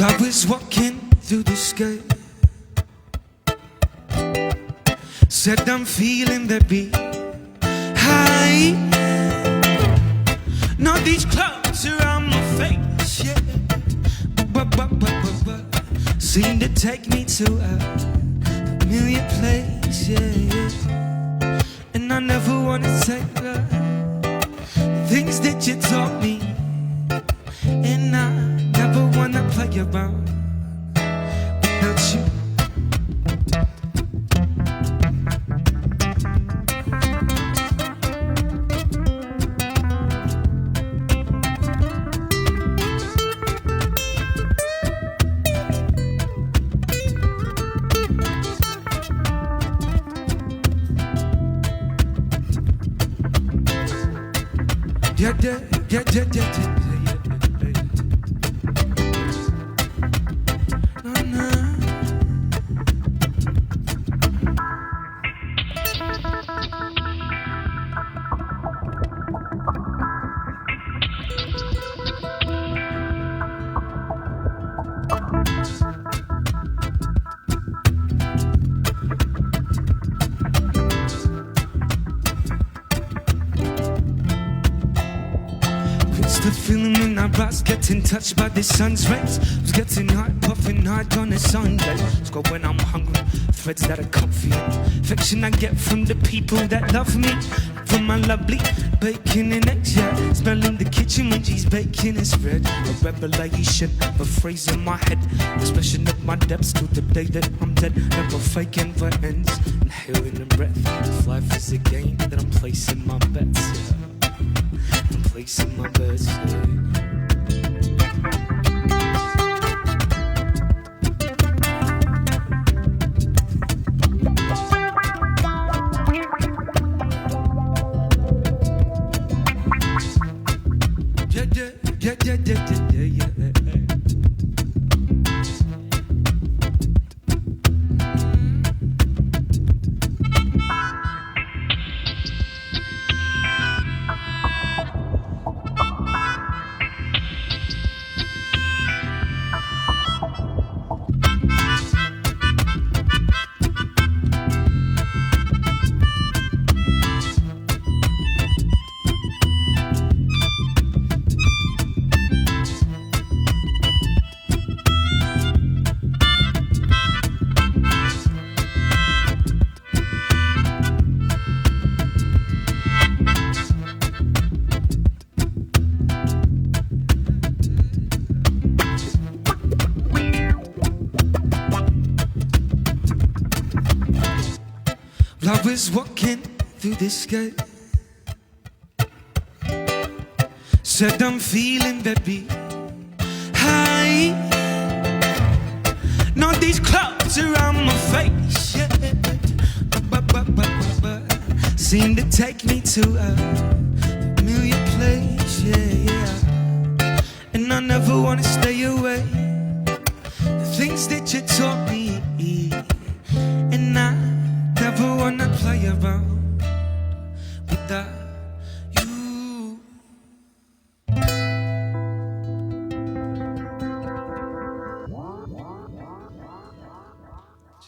I was walking through the sky, said I'm feeling the beat high. Now these clouds around my face, yeah, seem to take me to a familiar place, yeah. And I never wanna take the things that you taught me, and I never wanna play around without you. Yeah. The feeling when I rise, getting touched by the sun's rays. Was getting hot, puffing hard on a Sunday. It's got when I'm hungry, threads that are comfy. Affection I get from the people that love me. From my lovely bacon and eggs, yeah. Smelling the kitchen when she's baking is red. A revelation, a phrase in my head. Expression of my depths to the day that I'm dead. Never fake, never ends. Inhaling the breath. If life is a game, then I'm placing my bets, yeah. I'm placing my bets, yeah. Yeah. I was walking through this gate, said I'm feeling very high. Not these clouds around my face, yeah. Seem to take me to a familiar place, yeah. And I never want to stay away. The things that you taught me, and I never want to play around without you.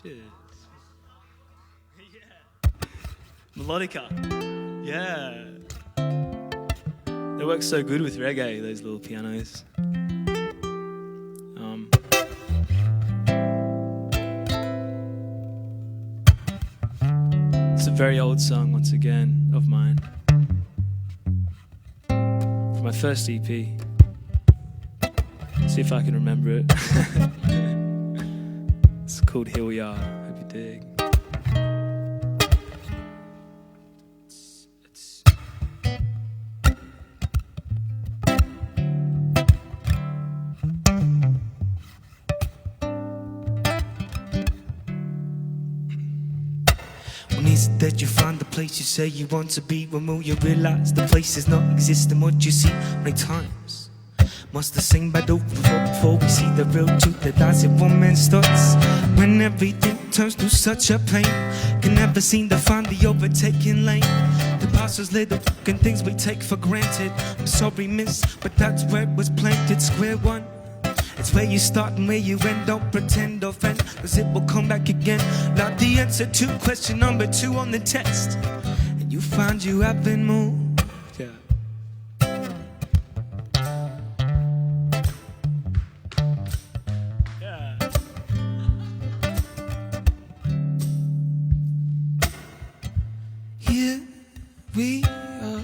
Cheers. Melodica. Yeah. They work so good with reggae, those little pianos. It's a very old song, once again, of mine. From my first EP. See if I can remember it. It's called Here We Are. Hope you dig. When is it that you find the place you say you want to be? When will you realize the place is not existing? What you see many times must the same battle before we see the real truth that lies in one man's thoughts. When everything turns to such a pain, can never seem to find the overtaking lane. The past was little and things we take for granted. I'm sorry, miss, but that's where it was planted. Square one. It's where you start and where you end. Don't pretend or offend, cause it will come back again. Not the answer to question number 2 on the test. And you find you have been moved. Yeah. Here we are.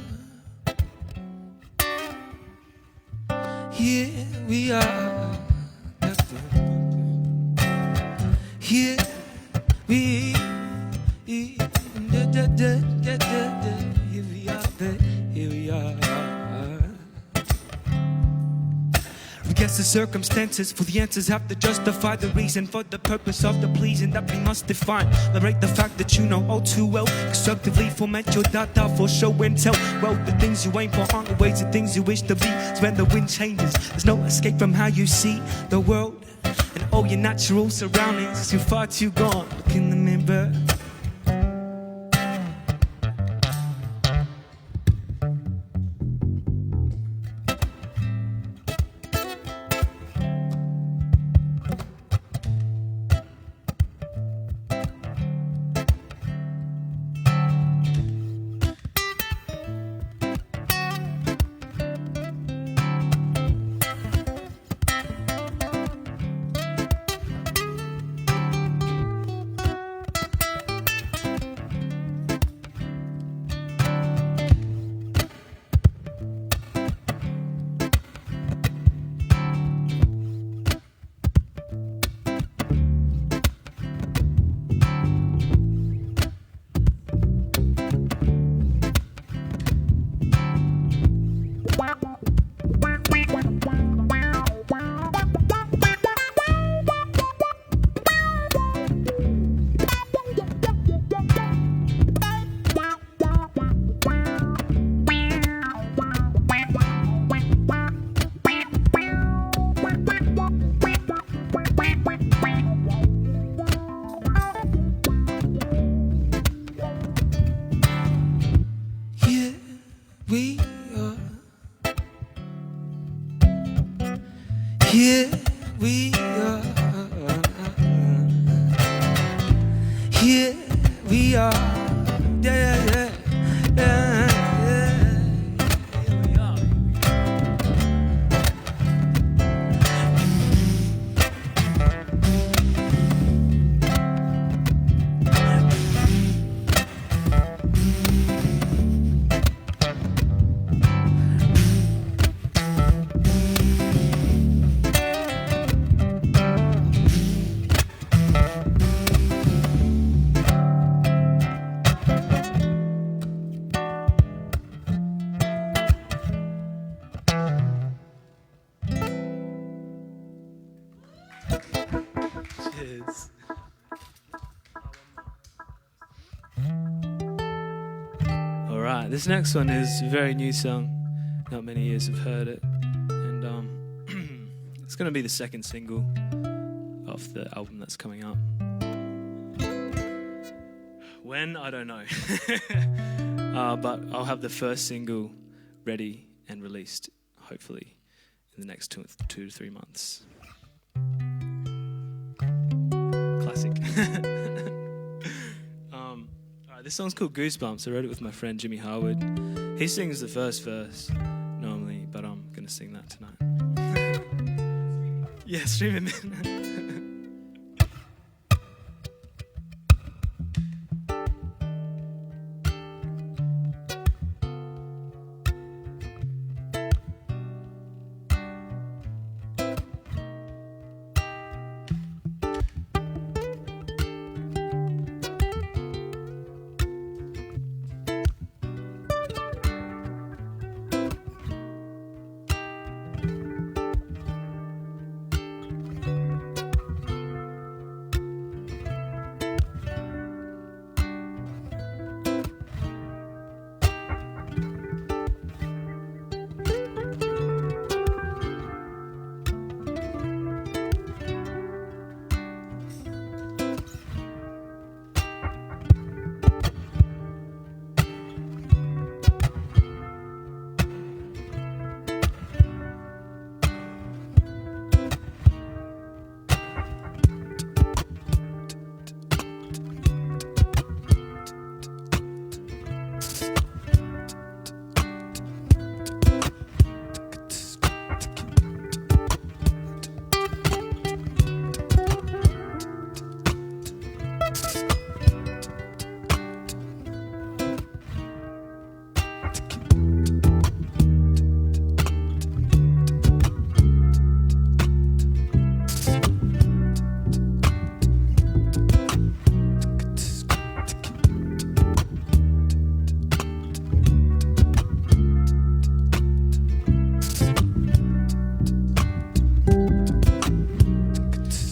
Here we are. Here we are. We guess the circumstances for the answers have to justify the reason for the purpose of the pleasing that we must define. Liberate the fact that you know all too well. Constructively format your data for show and tell. Well, the things you aim for aren't always the things you wish to be. It's when the wind changes, there's no escape from how you see the world. And all your natural surroundings, you're far too gone. Look in the mirror. This next one is a very new song. Not many years have heard it. And it's going to be the second single off the album that's coming up. When? I don't know. But I'll have the first single ready and released, hopefully, in the next 2 to 3 months. Classic. This song's called Goosebumps. I wrote it with my friend Jimmy Harwood. He sings the first verse normally, but I'm going to sing that tonight. Yeah, stream it, man.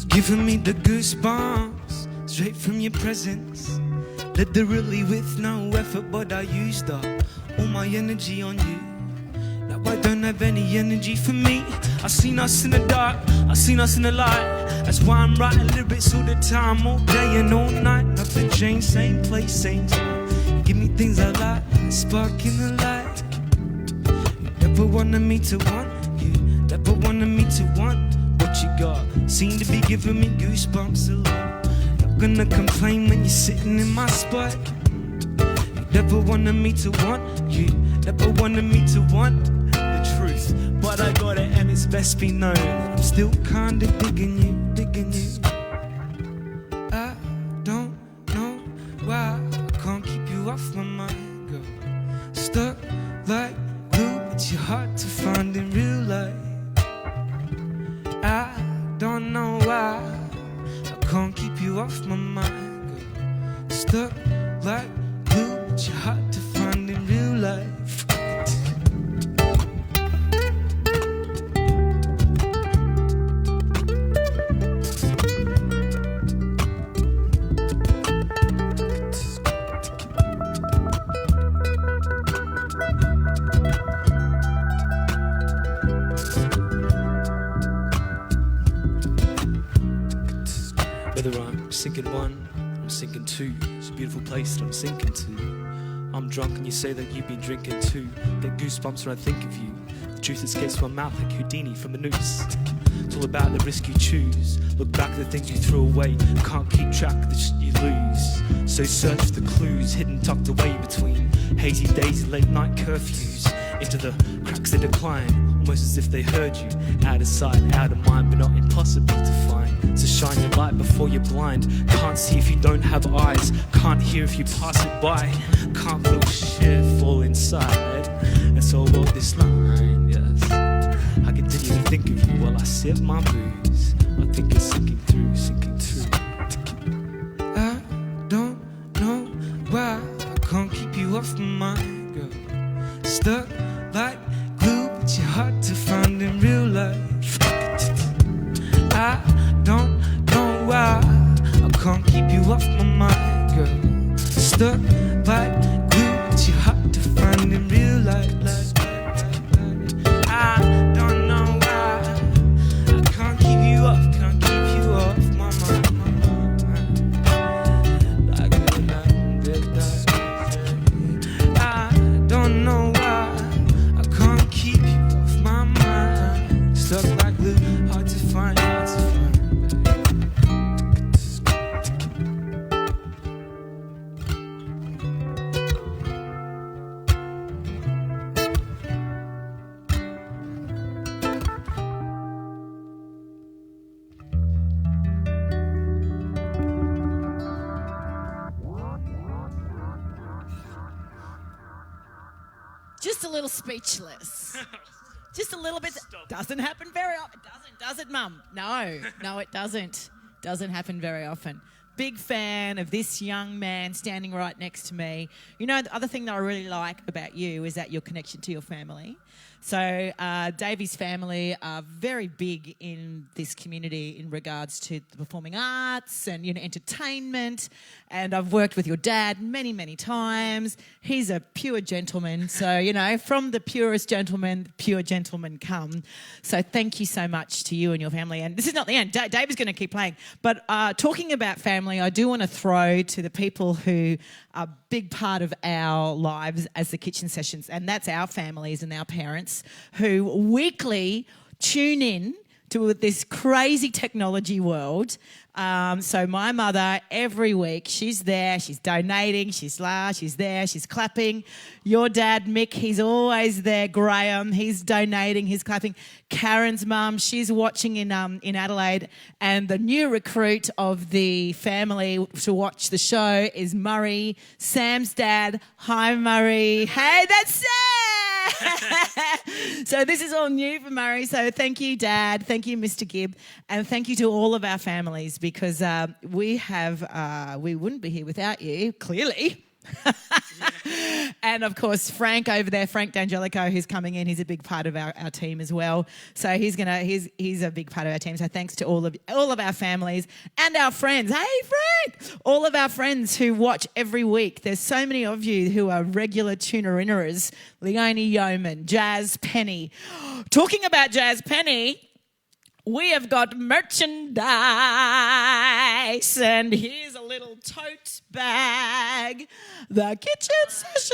Giving me the goosebumps straight from your presence. Literally with no effort, but I used up all my energy on you. Now I don't have any energy for me. I seen us in the dark, I seen us in the light. That's why I'm writing lyrics all the time, all day and all night. Nothing changed, same place, same time. You give me things I like, a spark in the light. You never wanted me to want you, never wanted me to want what you got. Seem to be giving me goosebumps a lot. Not gonna complain when you're sitting in my spot. You never wanted me to want you, never wanted me to want the truth. But I got it and it's best be known that I'm still kinda digging you, digging you. I don't know why I can't keep you off my mind, girl. Stuck like glue, but you're hard to find in real life. I don't know why I can't keep you off my mind, girl. Stuck like glue, but you're hard to find in real life. Whether I'm sinking one, I'm sinking two. It's a beautiful place that I'm sinking to. I'm drunk and you say that you've been drinking too. Get goosebumps when I think of you. The truth escapes my mouth like Houdini from a noose. It's all about the risk you choose. Look back at the things you threw away. Can't keep track of the shit you lose. So search for the clues hidden tucked away between hazy days and late night curfews. Into the cracks they decline, almost as if they heard you. Out of sight, out of mind, but not impossible to find. So shine your light before you're blind. Can't see if you don't have eyes. Can't hear if you pass it by. Can't feel shit fall inside. And so I wrote this line, yes. I continue to think of you while I sip my booze. I think it's sinking through, sinking through. I don't know why I can't keep you off my mind, girl. Stuck like glue, but you're hard to find in real life. I don't know why I can't keep you off my mind, girl. Stuck like glue, but you're hard to find in real life. I don't know why I can't keep you off my mind. Like I don't know why I can't keep you off my mind. Stuck like glue, hard to find. Just a little speechless. Just a little bit. Doesn't happen very often. Does it, Mum? No, it doesn't. Doesn't happen very often. Big fan of this young man standing right next to me. You know, the other thing that I really like about you is that your connection to your family. So Davy's family are very big in this community in regards to the performing arts and, you know, entertainment. And I've worked with your dad many, many times. He's a pure gentleman. So, you know, from the purest gentleman, pure gentlemen come. So thank you so much to you and your family. And this is not the end. Dave is going to keep playing. But talking about family, I do want to throw to the people who are a big part of our lives as the kitchen sessions, and that's our families and our parents who weekly tune in to this crazy technology world. So my mother, every week, she's there, she's donating, she's there, she's clapping. Your dad, Mick, he's always there. Graham, he's donating, he's clapping. Karen's mum, she's watching in Adelaide. And the new recruit of the family to watch the show is Murray, Sam's dad. Hi, Murray. Hey, that's Sam! So this is all new for Murray. So thank you, Dad. Thank you, Mr. Gibb. And thank you to all of our families because we wouldn't be here without you, clearly. And of course Frank over there, Frank D'Angelico, who's coming in, he's a big part of our team as well. So he's a big part of our team. So thanks to all of our families and our friends. Hey Frank! All of our friends who watch every week. There's so many of you who are regular tuner-inners. Leonie Yeoman, Jazz Penny. Talking about Jazz Penny, we have got merchandise, and here's a little tote bag, the kitchen sessions.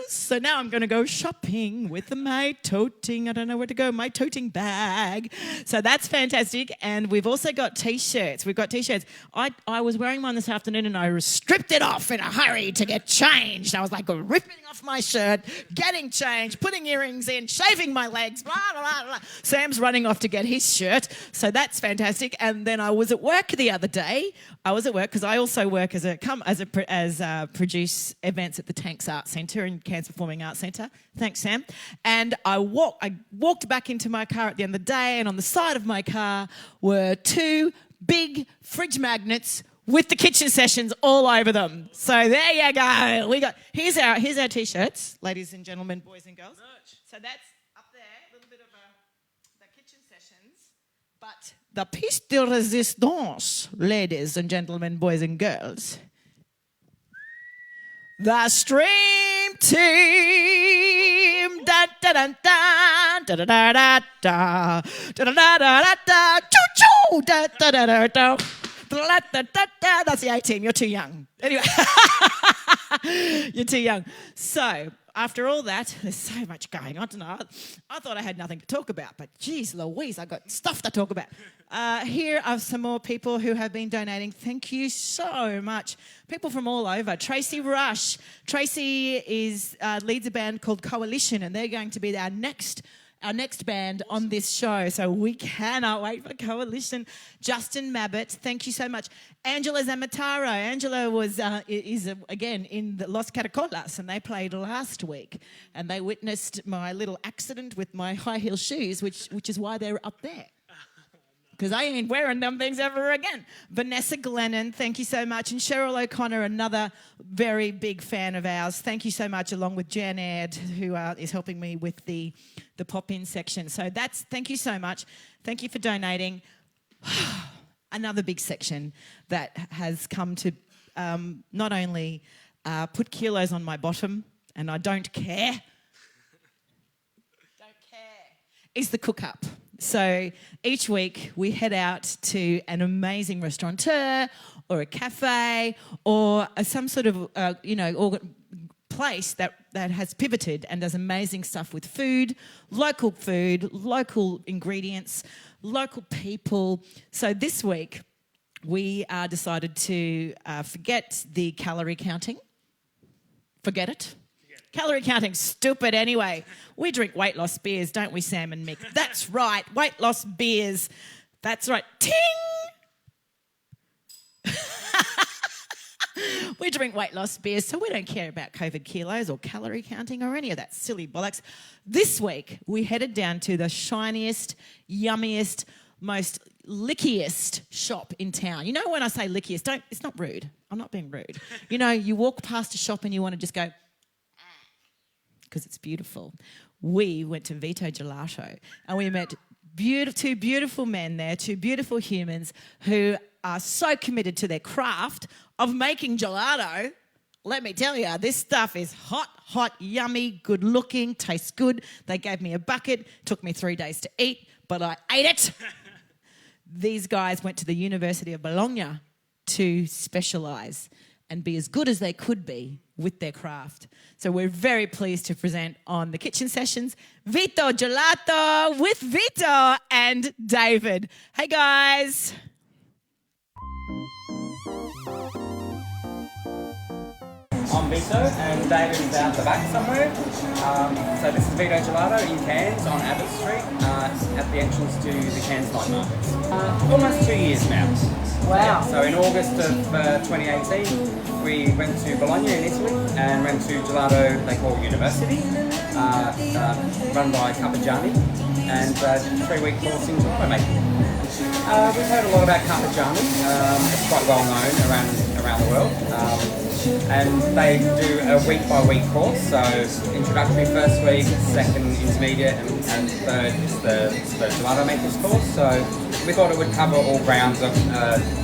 So now I'm going to go shopping with my toting, I don't know where to go, my toting bag. So that's fantastic. And we've also got T-shirts. We've got T-shirts. I was wearing one this afternoon and I stripped it off in a hurry to get changed. I was like ripping off my shirt, getting changed, putting earrings in, shaving my legs, blah, blah, blah, blah. Sam's running off to get his shirt. So that's fantastic. And then I was at work the other day. I was at work because I also work as produce events at the Tanks Arts Centre in Cairns Performing Arts Centre. Thanks, Sam. And I walked back into my car at the end of the day, and on the side of my car were 2 big fridge magnets with the kitchen sessions all over them. So there you go. Here's our T-shirts, ladies and gentlemen, boys and girls. So that's up there, a little bit of the kitchen sessions. But the piece de resistance, ladies and gentlemen, boys and girls, the Stream Team, da da da da da da da da da da da da da, choo choo, da da da da da. That's the A-team. You're too young. Anyway, you're too young. So after all that, there's so much going on tonight. I thought I had nothing to talk about, but geez Louise, I got stuff to talk about. Here are some more people who have been donating. Thank you so much. People from all over. Tracy Rush. Tracy leads a band called Coalition, and they're going to be our next band on this show. So we cannot wait for Coalition. Justin Mabbott, thank you so much. Angela Zamataro. Angela is again in the Los Caracolas, and they played last week. And they witnessed my little accident with my high heel shoes, which is why they're up there. Because I ain't wearing them things ever again. Vanessa Glennon, thank you so much. And Cheryl O'Connor, another very big fan of ours. Thank you so much, along with Jan Aird, who is helping me with the pop-in section. So thank you so much. Thank you for donating. Another big section that has come to not only put kilos on my bottom, and I don't care. Is the cook-up. So each week we head out to an amazing restaurateur or a cafe or some sort of, place that has pivoted and does amazing stuff with food, local ingredients, local people. So this week we decided to forget the calorie counting. Forget it. Calorie counting's stupid anyway. We drink weight loss beers, don't we, Sam and Mick? That's right, weight loss beers. That's right. Ting! We drink weight loss beers, so we don't care about COVID kilos or calorie counting or any of that silly bollocks. This week, we headed down to the shiniest, yummiest, most lickiest shop in town. You know when I say lickiest, it's not rude. I'm not being rude. You know, you walk past a shop and you want to just go, because it's beautiful. We went to Vito Gelato and we met two beautiful men there, two beautiful humans who are so committed to their craft of making gelato. Let me tell you, this stuff is hot, yummy, good looking, tastes good. They gave me a bucket, took me 3 days to eat, but I ate it. These guys went to the University of Bologna to specialise and be as good as they could be with their craft. So we're very pleased to present on the kitchen sessions Vito Gelato with Vito and David. Hey guys. I'm Vito and David is out the back somewhere. So this is Vito Gelato in Cairns on Abbott Street at the entrance to the Cairns Night Markets. Almost 2 years now. Wow. Yeah, so in August of 2018 we went to Bologna in Italy and went to Gelato they call University, run by Carpigiani, and 3-week course in gelato making. We've heard a lot about Carpigiani. It's quite well known around the world. And they do a week-by-week course, so introductory first week, second intermediate, and third is the gelato makers course. So we thought it would cover all grounds of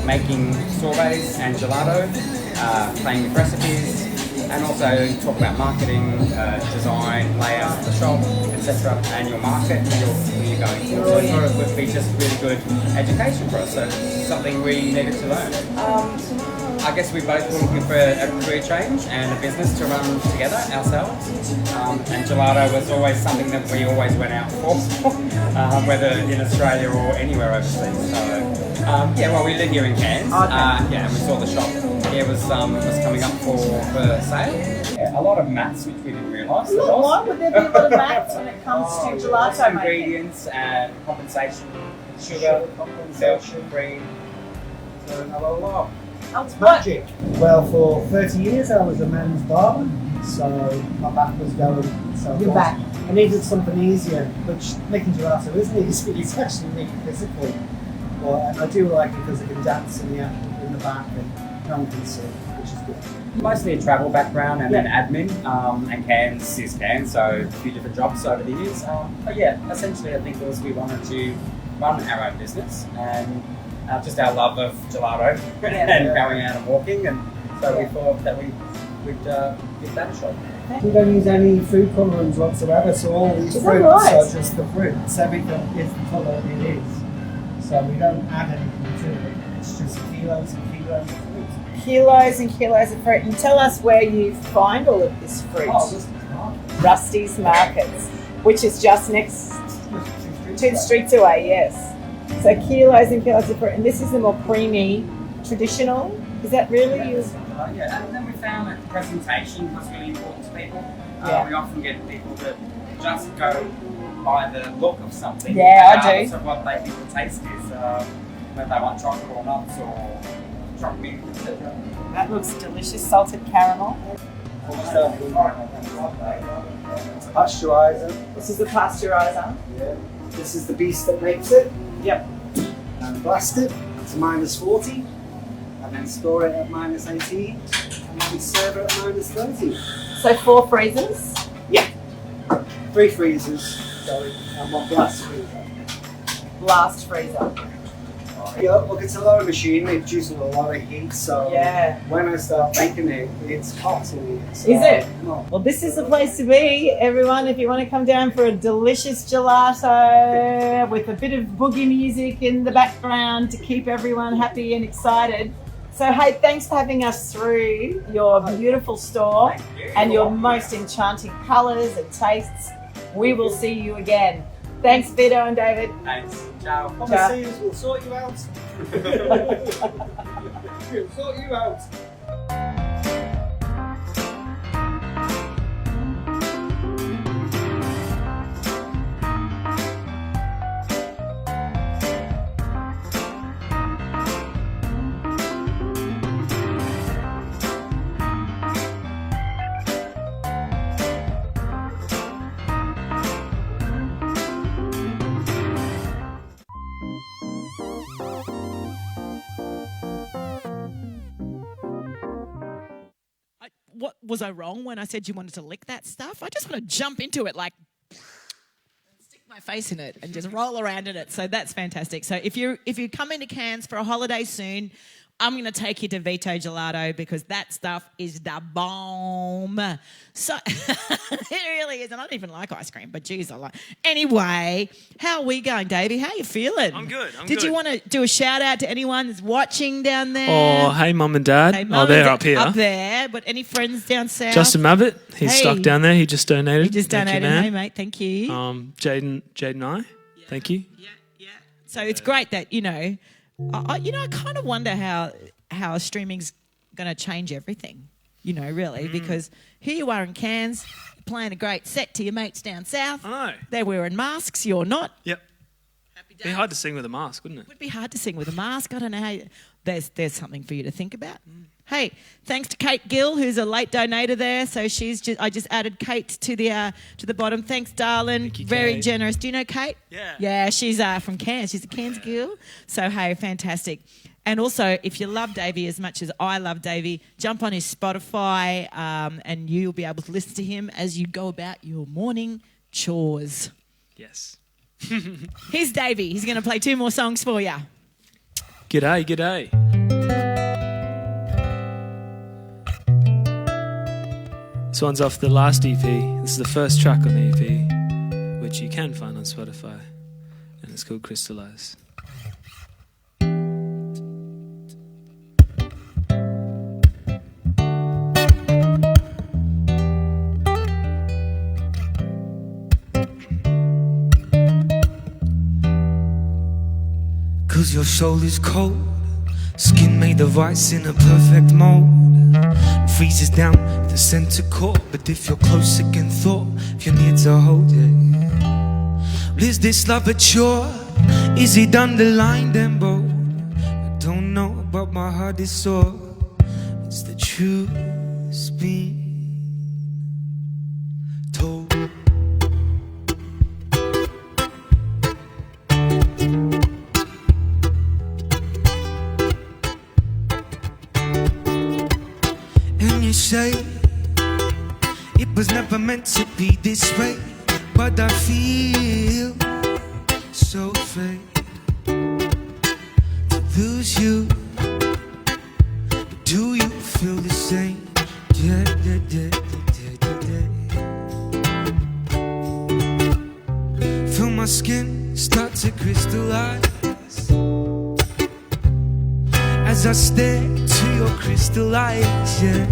making sorbets and gelato, playing with recipes, and also talk about marketing, design, layout of the shop, etc., and your market where you're going to. So I thought it would be just really good education for us, so something we needed to learn. I guess we both were looking for a career change and a business to run together ourselves. And gelato was always something that we always went out for, whether in Australia or anywhere overseas. So, we live here in Cairns. Okay. And we saw the shop. It was coming up for sale. Yeah, a lot of maths, which we didn't realise. Why would there be a lot of maths when it comes to gelato making? Ingredients and compensation, sugar, compensation, cream. So another lot. It's Magic. Well, for 30 years I was a men's barber, so my back was going. So Your back. I needed something easier, which making gelato isn't easy. It's actually really physically. And I do like it because I can dance in the back and no one can see, which is good. Mostly a travel background and then admin, and Cairns is Cairns, so a few different jobs over the years. But yeah, essentially I think it was we wanted to run our own business and just our love of gelato and going out and walking, and so we thought that we'd give that a shot. We don't use any food colourings whatsoever, so all these Is that fruits right? are just the fruits. Everything is the colour it is. So we don't add anything to it. It's just kilos and kilos of fruit. Kilos and kilos of fruit. And tell us where you find all of this fruit. Rusty's Markets, which is just next 2 streets away, yes. So kilos and kilos of fruit, and this is the more creamy, traditional. Is that really? Yeah, and then we found that the presentation was really important to people. We often get people that just go by the look of something. Yeah, I do. Regardless of what they think the taste is, whether they want chocolate or nuts or chocolate, etc. That looks delicious, salted caramel. Pasteurizer. This is the pasteurizer. Yeah. This is the beast that makes it. Yep. And blast it to -40, and then store it at -18, and then serve it at -30. So 4 freezers. Yeah. 3 freezers, sorry, and 1 blast freezer. Blast freezer. Yeah, look, it's a lot of machinery, it produces a lot of heat, so Yeah. when I start making it, it's hot in here. So, Is it? No. Well, this is the place to be, everyone, if you want to come down for a delicious gelato with a bit of boogie music in the background to keep everyone happy and excited. So, hey, thanks for having us through your beautiful store and your most enchanting colours and tastes. We will see you again. Thanks, Vito and David. Thanks. Ciao. Come Ciao. and see us, we'll sort you out. We'll sort you out. What was I wrong when I said you wanted to lick that stuff? I just want to jump into it like stick my face in it and just roll around in it. So that's fantastic. So if you come into Cairns for a holiday soon, I'm going to take you to Vito Gelato because that stuff is the bomb. So it really is. And I don't even like ice cream, but geez, I like. Anyway, how are we going, Davy? How are you feeling? I'm good. Did you want to do a shout out to anyone that's watching down there? Oh, hey, Mum and Dad. Hey, oh, Mum they're and up here. Up there, but any friends down south? Justin Mabbott, he's Hey. stuck down there. He just donated. He just Thank you, donated. man. Hey, mate, thank you. Jaden and I. Thank you. Yeah. So it's great that, I kind of wonder how streaming's going to change everything, really, because here you are in Cairns, playing a great set to your mates down south. I know. They're wearing masks, you're not. Yep. Happy It'd be hard to sing with a mask, wouldn't it? Would be hard to sing with a mask. I don't know how. There's something for you to think about. Hey, thanks to Kate Gill, who's a late donator there. So I just added Kate to the bottom. Thanks, darling. Thank you, Very Kate. generous. Do you know Kate? Yeah. Yeah, she's from Cairns. She's a Cairns girl. So hey, fantastic. And also, if you love Davy as much as I love Davy, jump on his Spotify and you'll be able to listen to him as you go about your morning chores. Yes. Here's Davy. He's going to play 2 more songs for you. G'day. This one's off the last EP. This is the first track on the EP, which you can find on Spotify, and it's called Crystallize. 'Cause your soul is cold, skin made of ice in a perfect mold. Freezes down the center core, but if you're close again, thought if you need to hold it. Well, is this love a chore? Is it underlined and bold? I don't know, but my heart is sore. It's the truth being told. You say it was never meant to be this way, but I feel so afraid to lose you. But do you feel the same? Yeah. Feel my skin start to crystallize as I stare to your crystal eyes, yeah.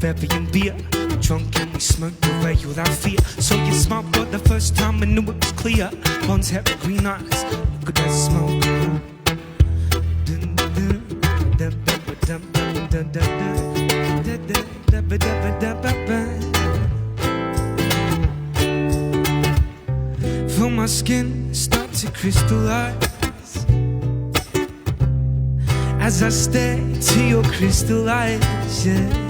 Bavarian beer, drunk and we smoked away without fear. So you smart for the first time and knew it was clear. Blonde hair, green eyes, look at that smoke. Feel my skin crystal eyes, as I stare into your crystal eyes, yeah.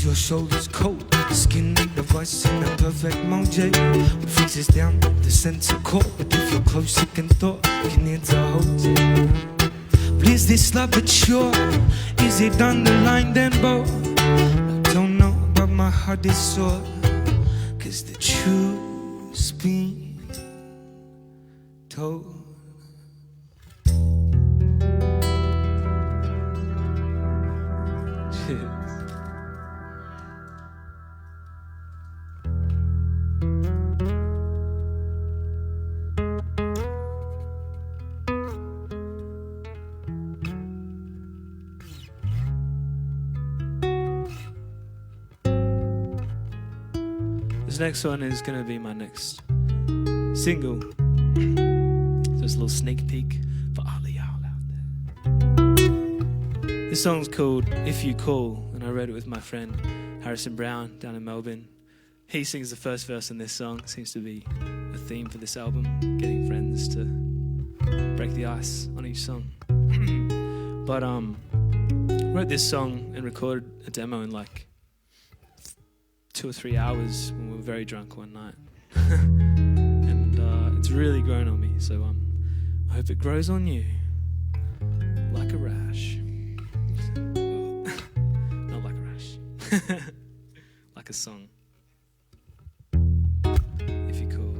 Your shoulders cold, skin need the voice in a perfect mojo. Freezes down the center core, but if you're close, you can thought you can hear the hold you. But is this love mature? Is it on the line then, both? I don't know, but my heart is sore, 'cause the truth's been told. This next one is going to be my next single. So it's a little sneak peek for all of y'all out there. This song's called If You Call, and I wrote it with my friend Harrison Brown down in Melbourne. He sings the first verse in this song. Seems to be a theme for this album, getting friends to break the ice on each song. But wrote this song and recorded a demo in like 2 or 3 hours when we were very drunk one night. And it's really grown on me, so I hope it grows on you like a rash. Not like a rash. Like a song. If you call.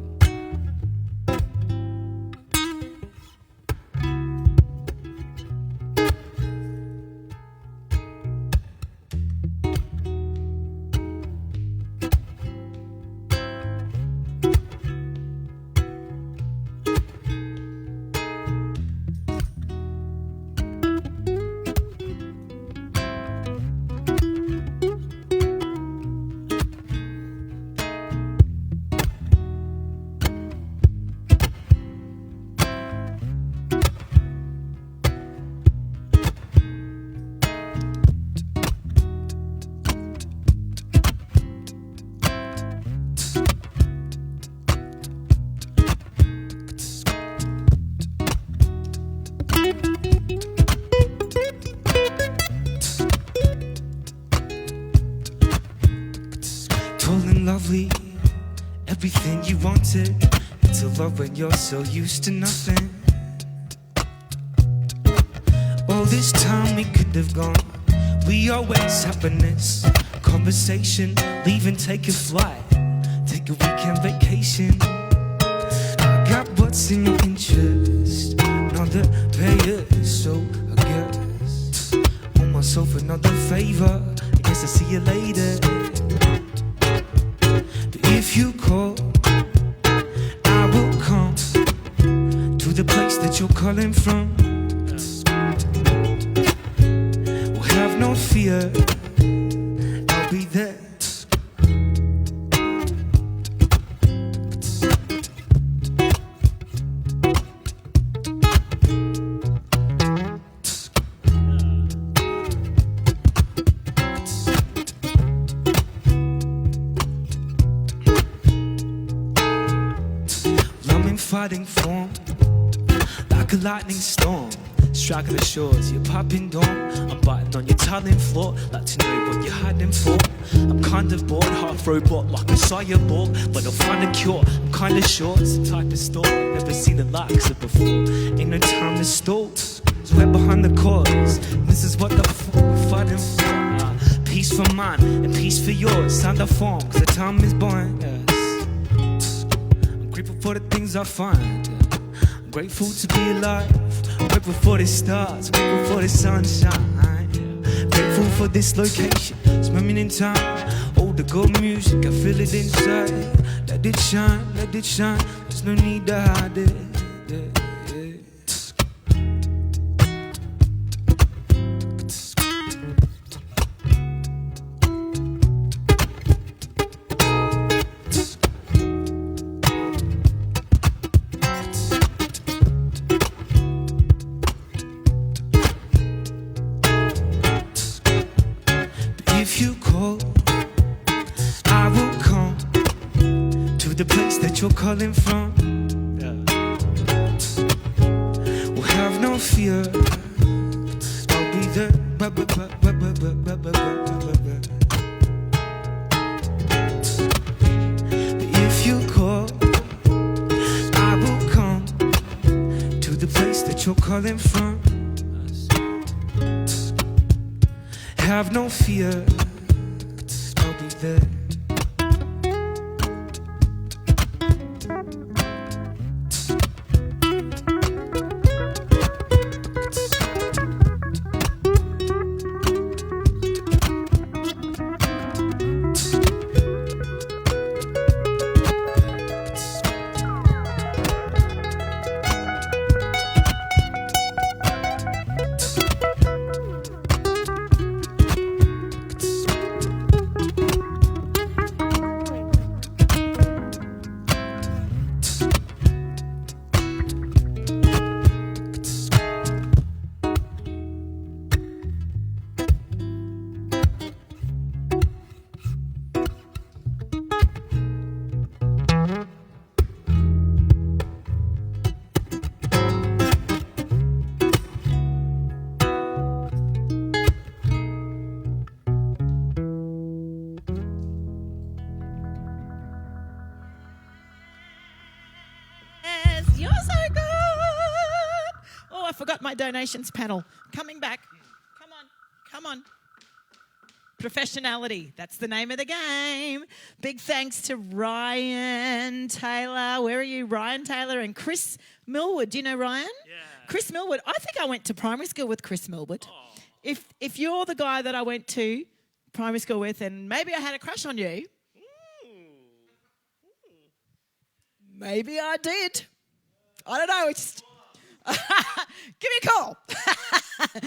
Lovely, everything you wanted. It's a love when you're so used to nothing. All this time we could have gone. We always happiness. Conversation, leave and take a flight. Take a weekend vacation. I got what's in your interest, not the payers. So I guess on myself another favor. I guess I'll see you later. If you call, I will come to the place that you're calling from. We'll have no fear, I'll be there. Fighting form like a lightning storm, striking the shores. You're popping dawn. I'm biting on your tiling floor. Like to know what you're hiding for. I'm kind of bored, half robot, like I saw your ball, but I'll find a cure. I'm kind of short, it's the type of store I've never seen the likes of before. Ain't no time to stall. So we're behind the cause. This is what the fuck we're fighting for. Peace for mine and peace for yours. Sign the form, 'cause the time is born. Yes. Grateful for the things I find. I'm grateful to be alive. Grateful for the stars. Grateful for the sunshine. Grateful for this location. Swimming in time. All the good music, I feel it inside. Let it shine, let it shine. There's no need to hide it. you're calling from. Will have no fear. I'll be there. But if you call, I will come to the place that you're calling from. Have no fear. I'll be there. Yes, you're so good. Oh, I forgot my donations panel. Coming back. Come on. Come on. Professionality. That's the name of the game. Big thanks to Ryan Taylor. Where are you? Ryan Taylor and Chris Millwood. Do you know Ryan? Yeah. Chris Millwood. I think I went to primary school with Chris Millwood. Oh. If you're the guy that I went to primary school with and maybe I had a crush on you, maybe I did. I don't know. It's just give me a call.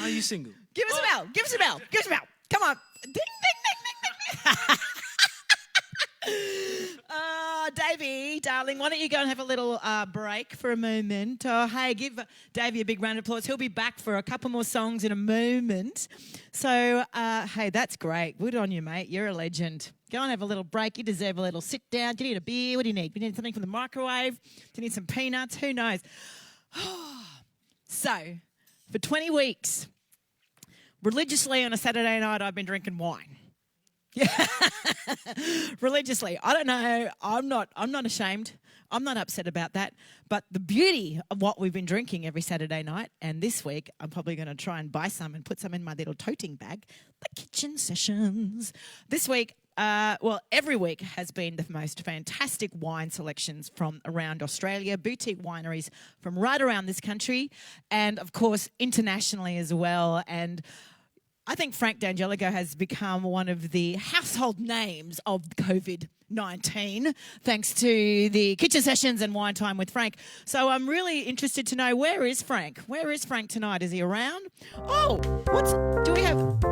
Are you single? Give us a bell. Give us a bell. Give us a bell. Come on. Ding, ding, ding, ding, ding. Davy, darling, why don't you go and have a little break for a moment? Oh, hey, give Davy a big round of applause. He'll be back for a couple more songs in a moment. So, hey, that's great. Good on you, mate. You're a legend. Go and have a little break. You deserve a little sit down. Do you need a beer? What do you need? Do you need something from the microwave? Do you need some peanuts? Who knows? So, for 20 weeks, religiously on a Saturday night, I've been drinking wine. Yeah, religiously. I don't know. I'm not ashamed. I'm not upset about that. But the beauty of what we've been drinking every Saturday night, and this week I'm probably going to try and buy some and put some in my little toting bag, the kitchen sessions. This week, every week has been the most fantastic wine selections from around Australia, boutique wineries from right around this country, and of course internationally as well. And I think Frank D'Angelico has become one of the household names of COVID-19 thanks to the kitchen sessions and wine time with Frank. So I'm really interested to know, where is Frank? Where is Frank tonight? Is he around? Oh,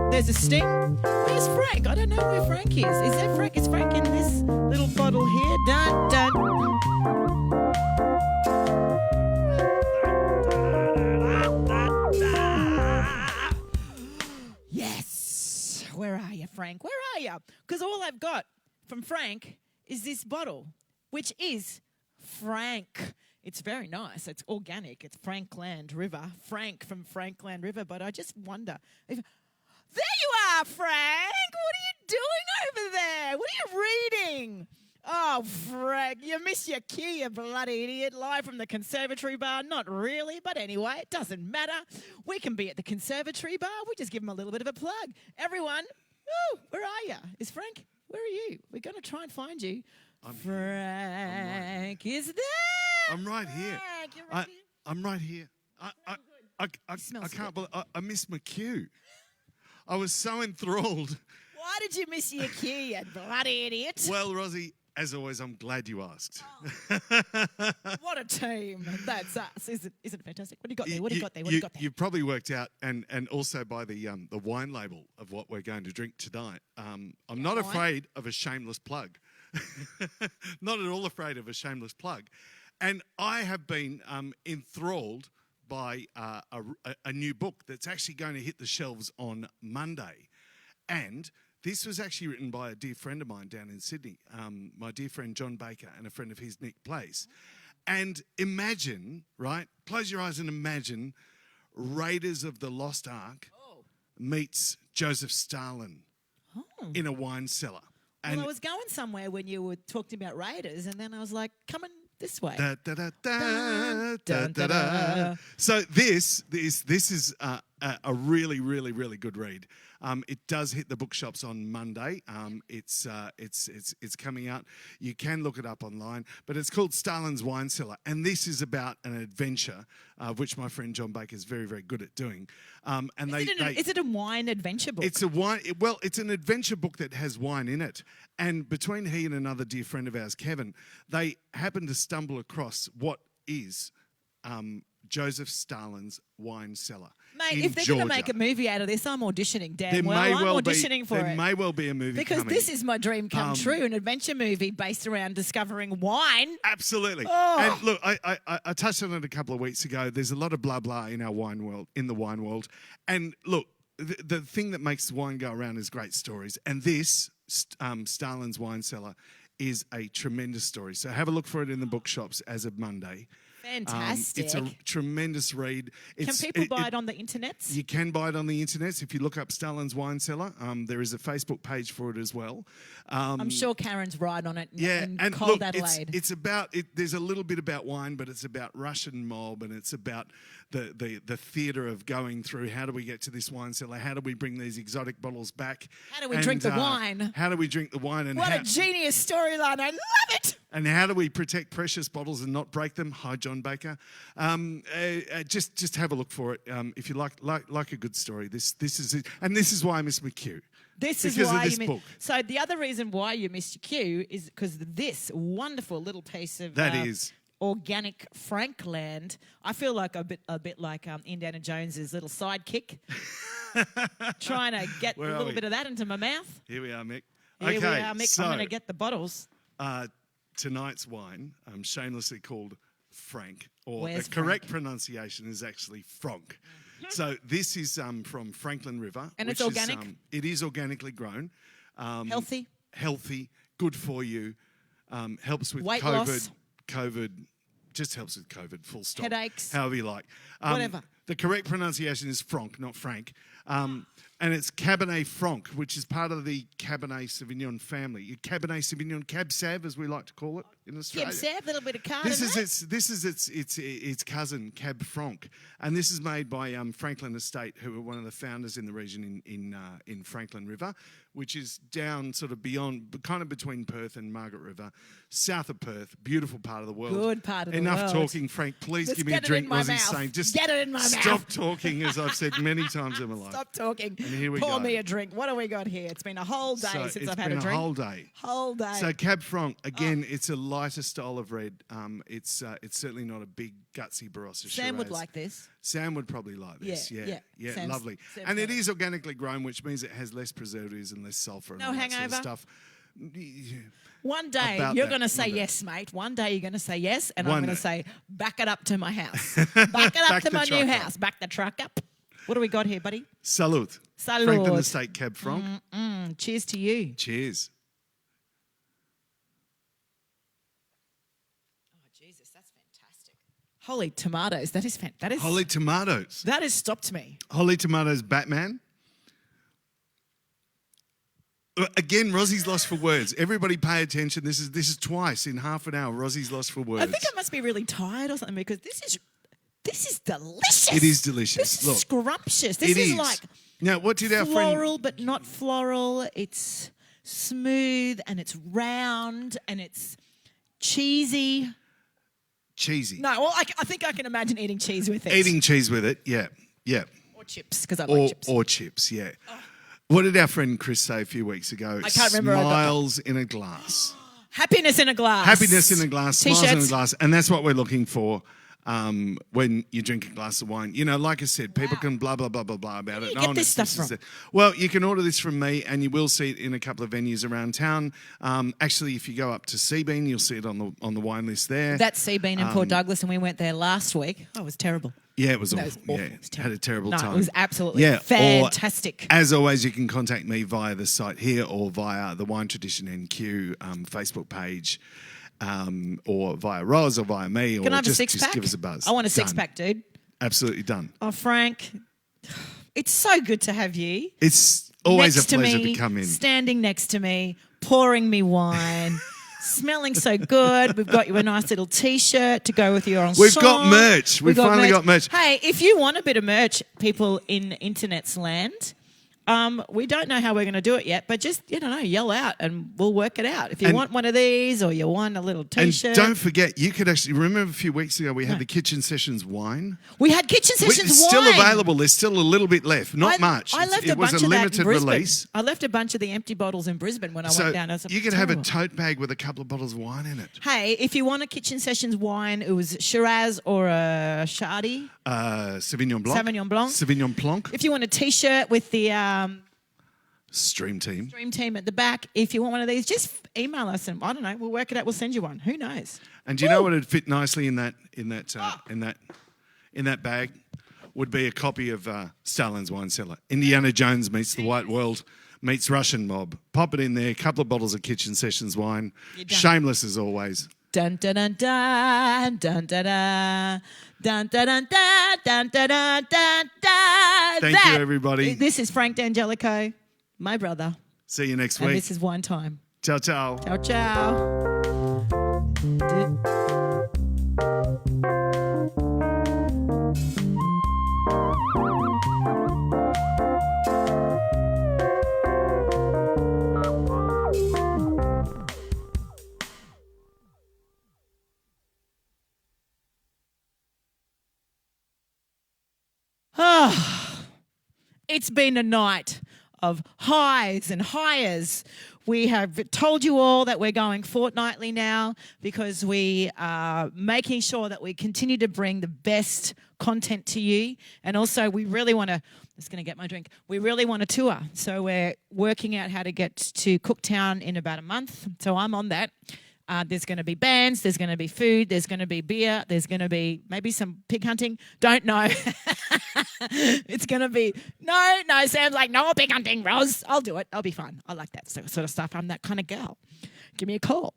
there's a sting? Where's Frank? I don't know where Frank is. Is there Frank? Is Frank in this little bottle here? Dun, dun. Yes. Where are you, Frank? Where are you? Because all I've got from Frank is this bottle, which is Frank. It's very nice. It's organic. It's Frankland River. Frank from Frankland River. But I just wonder if... There you are, Frank. What are you doing over there? What are you reading? Oh, Frank, you miss your cue, you bloody idiot. Live from the Conservatory Bar. Not really, but anyway, it doesn't matter. We can be at the Conservatory Bar. We just give him a little bit of a plug. Everyone, where are you? Is Frank? Where are you? We're going to try and find you. Frank is there. I'm right here. Frank, I'm right here. I can't believe I missed my cue. I was so enthralled. Why did you miss your cue, you bloody idiot? Well, Rosie, as always, I'm glad you asked. What a team. That's us. Isn't it fantastic? What do you got there? What do you got there? What do you got there? You've probably worked out, and also by the wine label of what we're going to drink tonight. I'm not afraid of a shameless plug. Not at all afraid of a shameless plug. And I have been enthralled by a new book that's actually going to hit the shelves on Monday. And This was actually written by a dear friend of mine down in Sydney, my dear friend John Baker, and a friend of his, Nick Place. And imagine, right? Close your eyes and imagine Raiders of the Lost Ark meets Joseph Stalin in a wine cellar. And Well, I was going somewhere when you were talking about Raiders, and then I was like, coming this way. Da, da, da, da, da, da, da. da. So this is a really, really, really good read. It does hit the bookshops on Monday. It's coming out. You can look it up online, but it's called Stalin's Wine Cellar, and this is about an adventure, which my friend John Baker is very, very good at doing. And Is it a wine adventure book? It's a wine. Well, it's an adventure book that has wine in it. And between he and another dear friend of ours, Kevin, they happened to stumble across what is Joseph Stalin's wine cellar. Mate, if they're going to make a movie out of this, I'm auditioning damn well. I'm auditioning for it. There may well be a movie because coming. this is my dream come true, an adventure movie based around discovering wine. Absolutely. Oh. And look, I touched on it a couple of weeks ago. There's a lot of blah blah in our wine world, in the wine world. And look, the thing that makes wine go around is great stories. And this, Stalin's Wine Cellar, is a tremendous story. So have a look for it in the bookshops as of Monday. Fantastic. It's a tremendous read. Can people buy it on the internet? You can buy it on the internet. If you look up Stalin's Wine Cellar, there is a Facebook page for it as well. I'm sure Karen's right on it in and cold look, Adelaide. it's about it. There's a little bit about wine, but it's about Russian mob, and it's about the theatre of going through. How do we get to this wine cellar? How do we bring these exotic bottles back? How do we drink the wine? How do we drink the wine? And what a genius storyline! I love it. And how do we protect precious bottles and not break them? Hi, John Baker. Just have a look for it if you like a good story. This is it, and this is why I miss my cue. This is why you missed. So the other reason why you missed your cue is because this wonderful little piece of organic Frankland. I feel like a bit like Indiana Jones's little sidekick, trying to get a little bit of that into my mouth. Here we are, Mick. Here we are, Mick. So, I'm going to get the bottles. Tonight's wine, shamelessly called Frank, or Where's the correct pronunciation is actually Frank. So this is from Franklin River. And it's organic? It is organically grown. Healthy? Healthy, good for you, helps with Weight COVID. loss? COVID, just helps with COVID, full stop. Headaches? However you like. Whatever. The correct pronunciation is Frank, not Frank. And it's Cabernet Franc, which is part of the Cabernet Sauvignon family. Cabernet Sauvignon, Cab Sav, as we like to call it in Australia. Cab Sav, a little bit of card. This is its cousin, Cab Franc, and this is made by Franklin Estate, who are one of the founders in the region in Franklin River, which is down sort of beyond, kind of between Perth and Margaret River, south of Perth. Beautiful part of the world. Good part of the world. world. Enough talking, Frank. Please Let's give me a drink. Rossie's saying, just get it in my mouth. Stop talking, as I've said many times in my life. Stop talking. And here we Pour go. me a drink. What do we got here? It's been a whole day since I've had a drink. It's been a whole day. Whole day. So Cab Franc, again, it's a lighter style of red. It's certainly not a big, gutsy Barossa Sam would Shiraz. like this. Sam would probably like this. Yeah, Sam's lovely. And it is organically grown, which means it has less preservatives and less sulphur and No all that sort of hangover? stuff. One day About you're that, going to say one day. yes, mate. One day you're going to say yes, and One I'm going day. to say, back it up to my house. Back it up Back to the my new truck up. house. Back the truck up. What do we got here, buddy? Salud. Salud. Franklin Estate Cab Franc. Cheers to you. Cheers. Oh, Jesus, that's fantastic. Holy tomatoes. That is fantastic. Holy tomatoes. That has stopped me. Holy tomatoes, Batman. Again, Rossie's lost for words. Everybody pay attention. This is twice in half an hour. Rossie's lost for words. I think I must be really tired or something because this is delicious. It is delicious. This is Look, scrumptious. This it is is. like Now, what did our friend... floral, but not floral. It's smooth and it's round and it's cheesy. Cheesy. No, well, I think I can imagine eating cheese with it. Eating cheese with it, yeah. Or chips, because I like chips. Or chips, yeah. What did our friend Chris say a few weeks ago? I can't remember. Smiles in a glass. Happiness in a glass. Happiness in a glass, smiles in a T-shirts. glass. And that's what we're looking for. when you drink a glass of wine. You know, like I said, people can blah, blah, blah, blah, blah about Where it. do you get this stuff from? Well, you can order this from me, and you will see it in a couple of venues around town. Actually, if you go up to Seabean, you'll see it on the wine list there. That's Seabean in Port Douglas, and we went there last week. Oh, it was terrible. Yeah, it was No, awful. it was awful. Yeah, It was terrible. had a terrible No, time. it was absolutely or, fantastic. as always, you can contact me via the site here or via the Wine Tradition NQ Facebook page, or via Roz or via me, Can or I have a just six-pack? give us a buzz. I want a Done. six-pack, dude. Absolutely done. Oh, Frank, it's so good to have you. It's always next a pleasure to me, to come in. standing next to me, pouring me wine, smelling so good. We've got you a nice little T-shirt to go with your ensemble. We've got merch. We've finally got merch. Hey, if you want a bit of merch, people in internet's land, we don't know how we're going to do it yet, but just, yell out and we'll work it out. If you want one of these or you want a little T-shirt. And don't forget, you could actually remember a few weeks ago we had the Kitchen Sessions wine. We had Kitchen Sessions It's wine. still available. There's still a little bit left. Not much. I left It a bunch was a of that in limited Brisbane. release. I left a bunch of the empty bottles in Brisbane when I So went down. you could have a tote bag with a couple of bottles of wine in it. Hey, if you want a Kitchen Sessions wine, it was Shiraz or a Shardy. Sauvignon Blanc. Sauvignon Blanc. Sauvignon Blanc. If you want a T-shirt with the Stream Team. Dream Team at the back, if you want one of these, just email us and I don't know, we'll work it out. We'll send you one. Who knows? And do you know what would fit nicely in that bag? Would be a copy of Stalin's Wine Cellar. Indiana Jones meets the White World meets Russian Mob. Pop it in there. A couple of bottles of Kitchen Sessions wine. Shameless as always. Dun dun dun dun dun dun dun dun dun dun dun dun dun dun dun. Thank you, everybody. This is Frank D'Angelico, my brother, See you next and week. this is Wine Time. Ciao, ciao. Ciao, ciao. It's been a night of highs and hires. We have told you all that we're going fortnightly now because we are making sure that we continue to bring the best content to you. And also we really want to, just going to get my drink, we really want to tour. So we're working out how to get to Cooktown in about a month. So I'm on that. There's going to be bands, there's going to be food, there's going to be beer, there's going to be maybe some pig hunting. Don't know. It's going to be, no, Sam's like, no pig hunting, Roz. I'll do it. I'll be fun. I like that sort of stuff. I'm that kind of girl. Give me a call.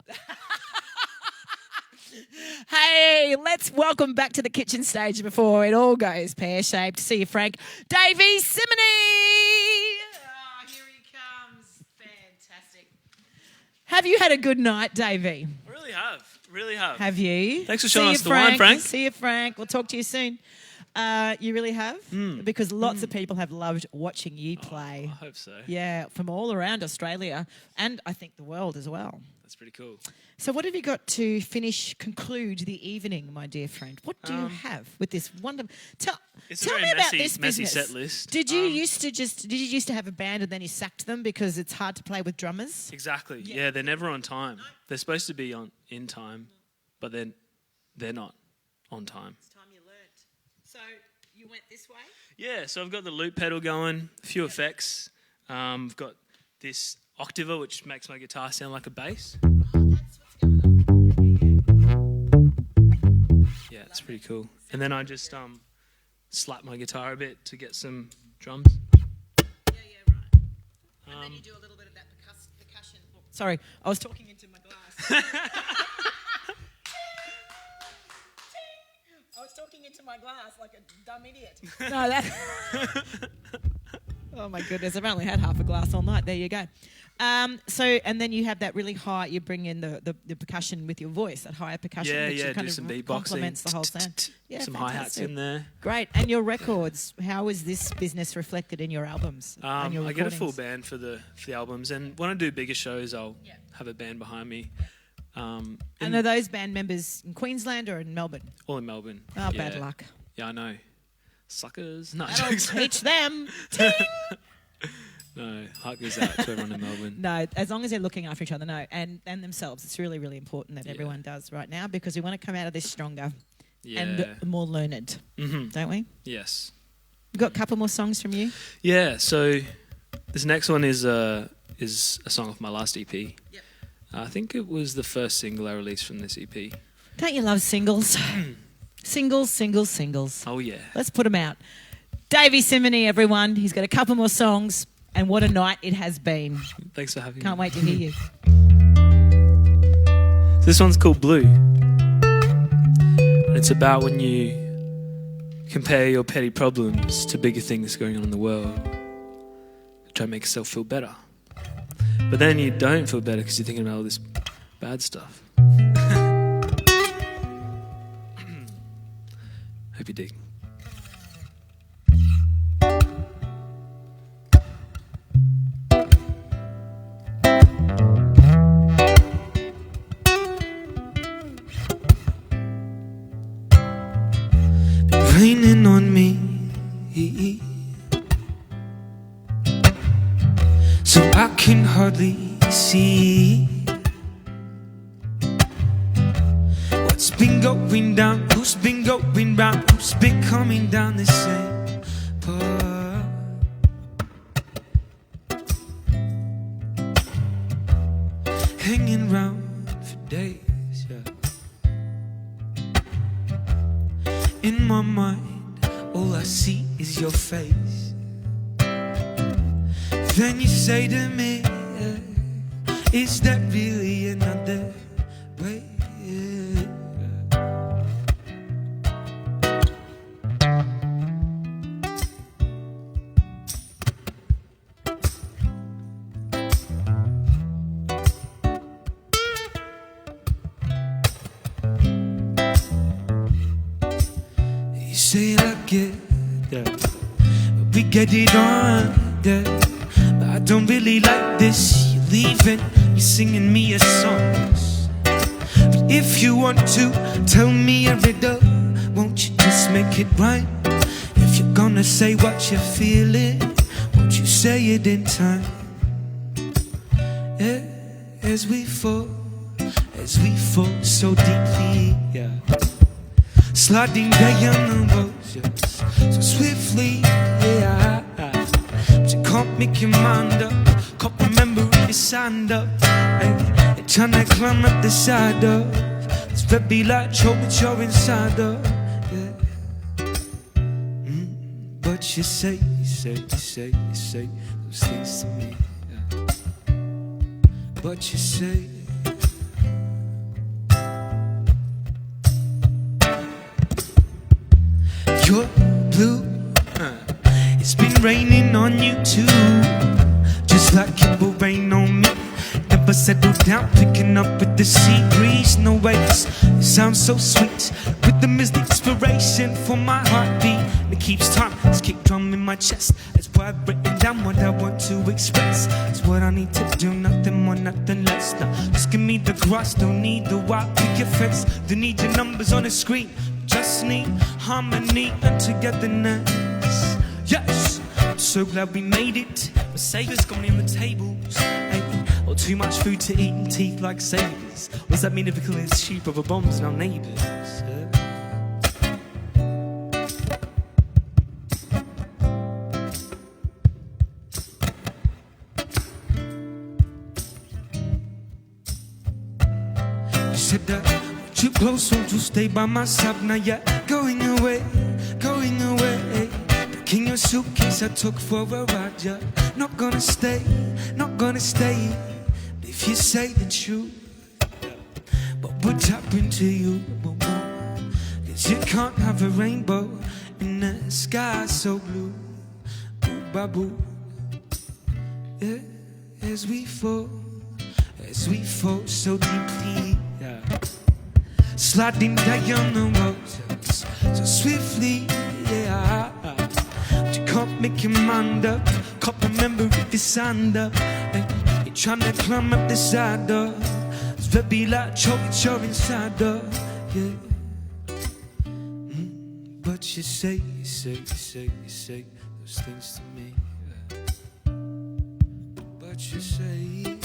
Hey, let's welcome back to the kitchen stage before it all goes pear-shaped. See you, Frank. Davy, Simony. Oh, here he comes. Fantastic. Have you had a good night, Davy? Really have. Have you? Thanks for showing See us you, the wine, Frank. See you, Frank. We'll talk to you soon. You really have? Because lots of people have loved watching you play. I hope so. Yeah, from all around Australia and I think the world as well. That's pretty cool. So what have you got to conclude the evening, my dear friend? What do you have with this wonderful... Tell It's a me very about messy this business. set list. Did you used to have a band and then you sacked them because it's hard to play with drummers? Exactly. Yeah, they're never on time. They're supposed to be in time, but then they're not on time. It's time you learnt. So you went this way? Yeah, so I've got the loop pedal going, a few effects. I've got this octaver, which makes my guitar sound like a bass. Oh, that's what's going on. Yeah, it's pretty cool. And then I just slap my guitar a bit to get some drums. Yeah, right. And then you do a little bit of that percussion. Oh, sorry, I was talking into my glass. I was talking into my glass like a dumb idiot. No, that... Oh, my goodness. I've only had half a glass all night. There you go. And then you have that really high, you bring in the percussion with your voice, that higher percussion, which kind do of some beatboxing. complements the whole sound. Yeah, some hi-hats fantastic. in there. Great. And your records, how is this business reflected in your albums? And your I get a full recordings? band for the albums, and when I do bigger shows, I'll have a band behind me. And are those band members in Queensland or in Melbourne? All in Melbourne. Oh, yeah. bad luck. Yeah, I know. Suckers. No, That'll jokes. teach them. Ting! No, heart goes out to everyone in Melbourne. No, as long as they're looking after each other, no, and themselves. It's really, really important that everyone does right now because we want to come out of this stronger. and more learned, don't we? Yes. We've got a couple more songs from you. Yeah, so this next one is a song off my last EP. Yep. I think it was the first single I released from this EP. Don't you love singles? Singles. Oh, yeah. Let's put them out. Davy Simony, everyone. He's got a couple more songs, and what a night it has been. Thanks for having me. Can't wait to hear you. This one's called Blue. And it's about when you compare your petty problems to bigger things going on in the world. Try to make yourself feel better. But then you don't feel better because you're thinking about all this bad stuff. Hope you dig. Raining on me, so I can hardly see what's been going down, who's been going round, who's been coming down the same path. Hanging round for days, yeah. In my mind, all I see is your face. Then you say to me, is that really another way? You say it like it, yeah. But we get it on, yeah. But I don't really like this. You're leaving, you're singing me a song. But if you want to tell me a riddle, won't you just make it right? If you're gonna say what you're feeling, won't you say it in time? Yeah, as we fall so deeply, yeah. Sliding down the roads, yes, so swiftly, yeah. But you can't make your mind up, can't remember if you signed up. You're trying to climb up the side of this very large hole that you're inside of, yeah. But you say those things to me, yeah. But you say you're blue. It's been raining on you too, just like it will rain on me. Never settle down, picking up with the sea breeze. No ways, it sounds so sweet. Rhythm is the inspiration for my heartbeat. It keeps time, it's kick drum in my chest. That's why I've written down what I want to express. It's what I need to do, nothing more, nothing less. Now, just give me the grass, don't need the wild picket fence. Don't need your numbers on the screen, just need harmony and togetherness. Yes, I'm so glad we made it. The savers got me on the tables, hey. Or too much food to eat and teeth like saviors. What does that mean if we kill his sheep over bombs and our neighbours? You said that too close, won't you stay by my side? Now you're going away, going away. Packing your suitcase I took for a ride. You're not gonna stay, not gonna stay. If you say the truth, what would happen to you? Cause you can't have a rainbow in the sky so blue. Boo ba boo. Yeah, as we fall so deeply, yeah. Sliding down the roads so swiftly, yeah. But you can't make your mind up, can't remember if you signed up. You're trying to climb up the side of it's very large hole that you're inside of, yeah. But you say those things to me, yeah. But you say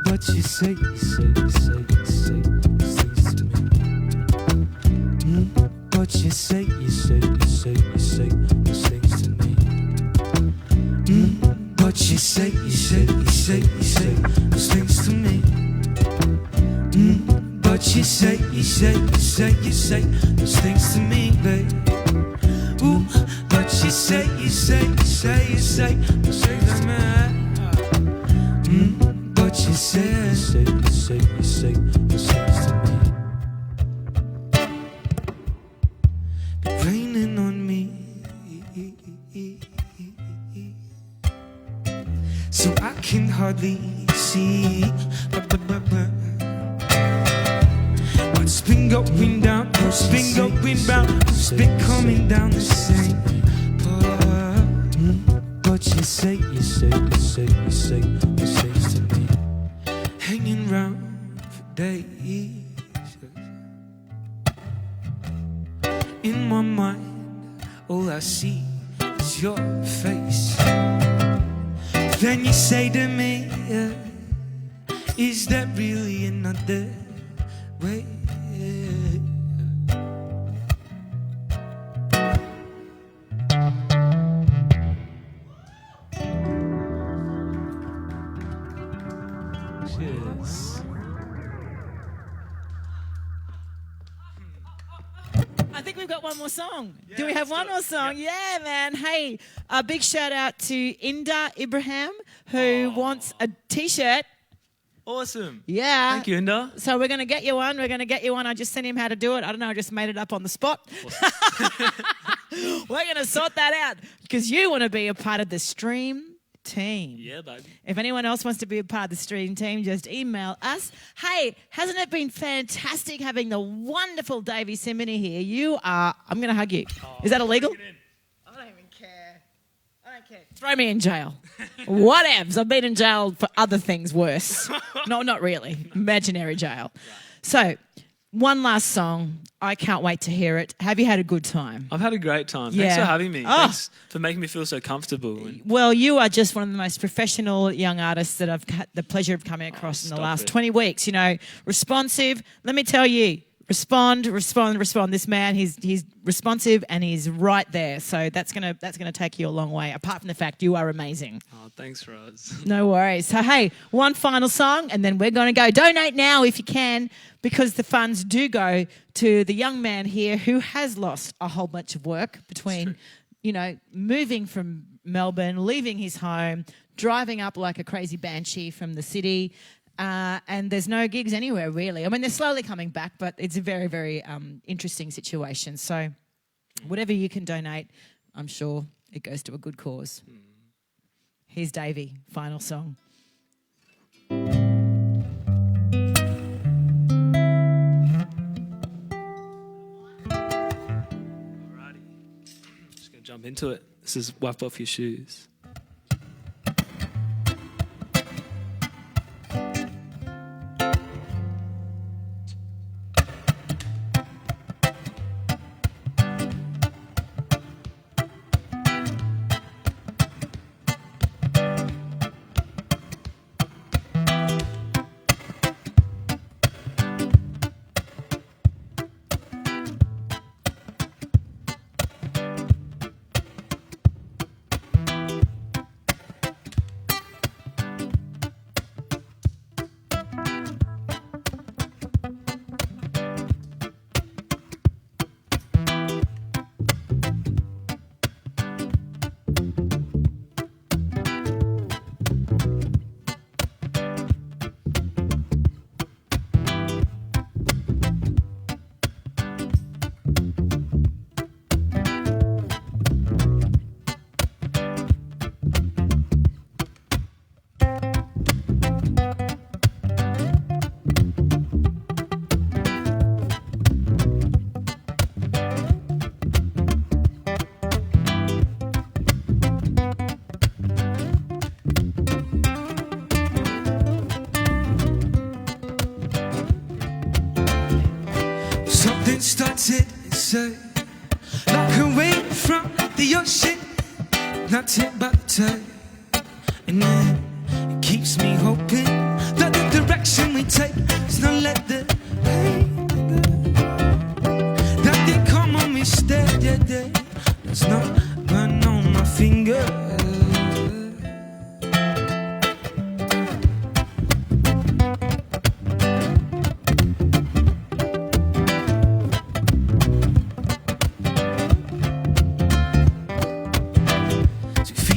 But you say things to me. But you say things to me. But you say things to me. But you say those things to me, babe. Ooh, but you say those things to me. But you say those things to me. Been raining on me, so I can hardly see. What's been going down? What's been going round? What's been coming down the same path? But you say things to me. Hanging round for days. In my mind, all I see is your face. Then you say to me, is there really another way? Cheers. I think we've got one more song. Do we have one more song? Yeah, man. Hey, a big shout out to Inda Ibrahim, who wants a T-shirt. Awesome. Yeah. Thank you, Inda. So we're going to get you one. I just sent him how to do it. I don't know. I just made it up on the spot. We're going to sort that out because you want to be a part of the stream team. Yeah, baby. If anyone else wants to be a part of the stream team, just email us. Hey, hasn't it been fantastic having the wonderful Davy Simony here? I'm going to hug you. Is that illegal? I don't even care. I don't care. Throw me in jail. Whatevs. I've been in jail for other things worse. No, not really. Imaginary jail. Right. So, one last song. I can't wait to hear it. Have you had a good time? I've had a great time. Yeah. Thanks for having me. Oh. Thanks for making me feel so comfortable. Well, you are just one of the most professional young artists that I've had the pleasure of coming across in the last 20 weeks. You know, responsive. Let me tell you, respond. This man, he's responsive and he's right there. So that's gonna take you a long way. Apart from the fact you are amazing. Oh, thanks, Roz. No worries. So hey, one final song and then we're gonna go. Donate now if you can, because the funds do go to the young man here who has lost a whole bunch of work between, moving from Melbourne, leaving his home, driving up like a crazy banshee from the city. And there's no gigs anywhere, really. I mean, they're slowly coming back, but it's a very, very interesting situation. So whatever you can donate, I'm sure it goes to a good cause. Here's Davy, final song. Alrighty. Just going to jump into it. This is Wipe Off Your Shoes. tide, like a wave from the ocean, not hit by the tide. And then it keeps me hoping that the direction we take is not let the pain that they come on me steady. Let's not burn on my finger.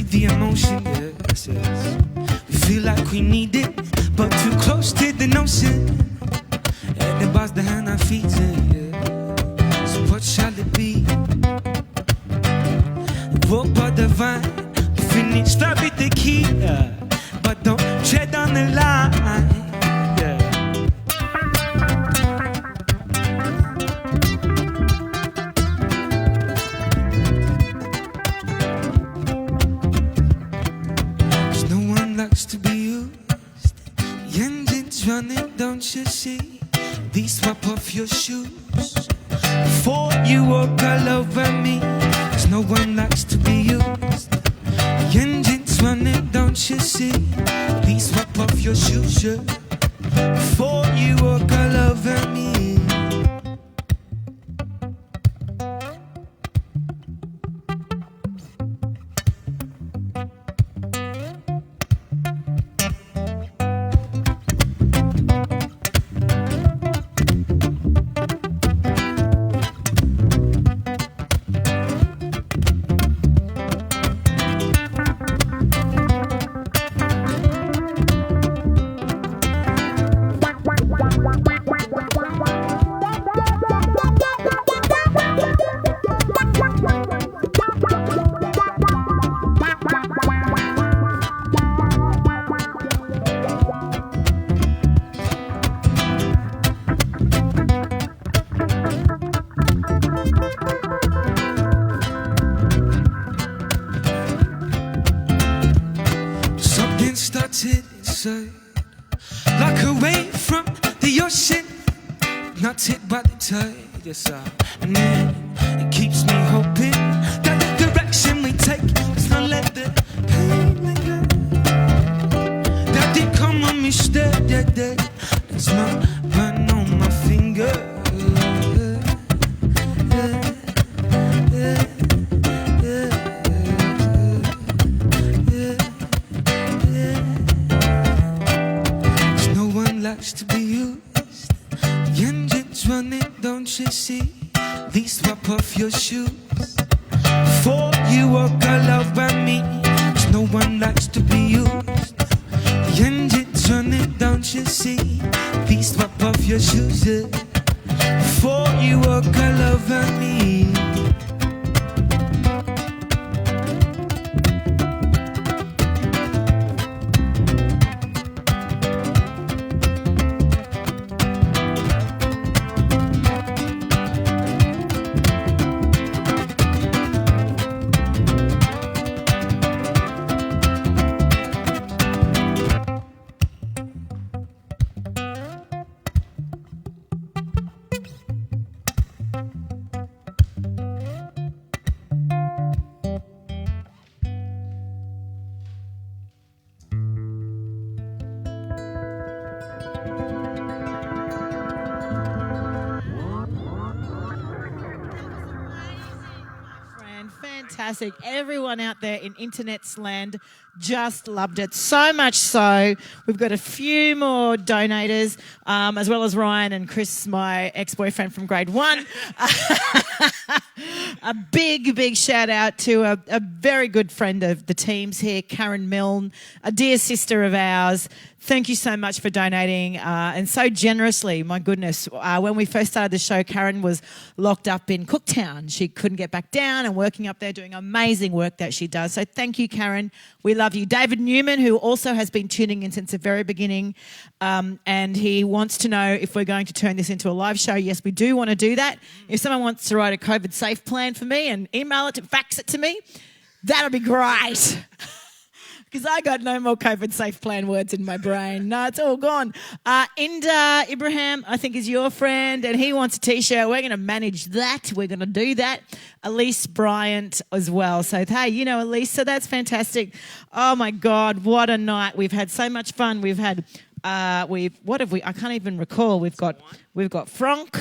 The emotion, yes. We feel like we need it, but too close to the notion. And it bars the hand I feed it, yeah. So what shall it be? Walk by the vine, finish, stop at the key, yeah. But don't tread on the line, yeah. To be used, the engine's running, don't you see? Please swap off your shoes before you walk all over me. 'Cause no one likes to be used. The engine's running, don't you see? Please swap off your shoes, yeah, before you walk all over me. Started inside, like a wave from the ocean, not hit by the tide, yes, and then it keeps me hoping that the direction we take is not let the pain linger, that they come on me steady, that's not burn on my finger. To be used, the engine's running, don't you see? Please swap off your shoes before you walk all over me. 'Cause no one likes to be used. The engine's running, don't you see? Please swap off your shoes, yeah, before you walk all over me. Fantastic. Everyone out there in internet's land just loved it. So much so, we've got a few more donators, as well as Ryan and Chris, my ex-boyfriend from grade 1. A big shout out to a very good friend of the team's here, Karen Milne, a dear sister of ours. Thank you so much for donating and so generously. My goodness, when we first started the show, Karen was locked up in Cooktown. She couldn't get back down and working up there doing amazing work that she does. So thank you, Karen. We love you. David Newman, who also has been tuning in since the very beginning, and he wants to know if we're going to turn this into a live show. Yes, we do want to do that. If someone wants to write a COVID safe plan for me and email it, fax it to me, that'll be great. Because I got no more COVID safe plan words in my brain. No, it's all gone. Inda Ibrahim, I think, is your friend, and he wants a T-shirt. We're going to manage that. We're going to do that. Elise Bryant as well. So, hey, you know Elise, so that's fantastic. Oh, my God, what a night. We've had so much fun. We've had, what have we, I can't even recall. We've got Frank.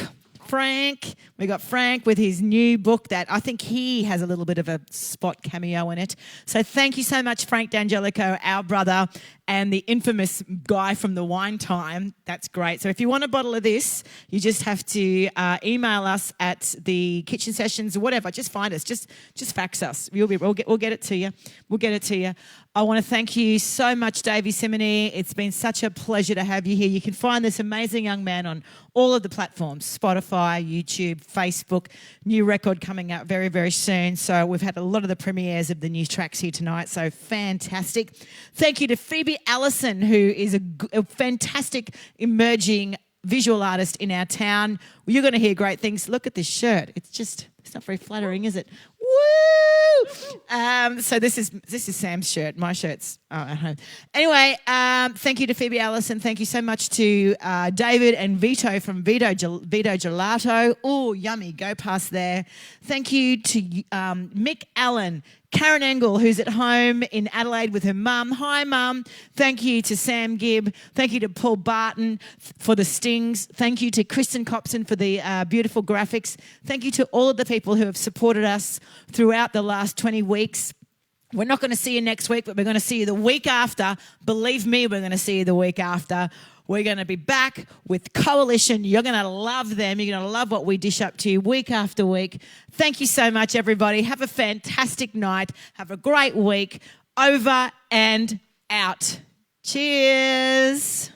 We got Frank with his new book that I think he has a little bit of a spot cameo in it. So thank you so much, Frank D'Angelico, our brother, and the infamous guy from the Wine Time. That's great. So if you want a bottle of this, you just have to email us at the kitchen sessions or whatever. Just find us. Just fax us. We'll get it to you. We'll get it to you. I want to thank you so much, Davy Simony. It's been such a pleasure to have you here. You can find this amazing young man on all of the platforms, Spotify, YouTube, Facebook. New record coming out very, very soon. So we've had a lot of the premieres of the new tracks here tonight. So fantastic. Thank you to Phoebe Allison, who is a fantastic emerging visual artist in our town. You're going to hear great things. Look at this shirt. It's not very flattering, is it? Woo! So this is Sam's shirt. My shirt's at home. Anyway, thank you to Phoebe Allison. Thank you so much to David and Vito from Vito Gelato. Oh, yummy. Go past there. Thank you to Mick Allen, Karen Engel, who's at home in Adelaide with her mum. Hi, Mum. Thank you to Sam Gibb. Thank you to Paul Barton for the stings. Thank you to Kristen Copson for the beautiful graphics. Thank you to all of the people who have supported us throughout the last 20 weeks. We're not going to see you next week, but we're going to see you the week after. Believe me, we're going to see you the week after. We're going to be back with Coalition. You're going to love them. You're going to love what we dish up to you week after week. Thank you so much, everybody. Have a fantastic night. Have a great week. Over and out. Cheers.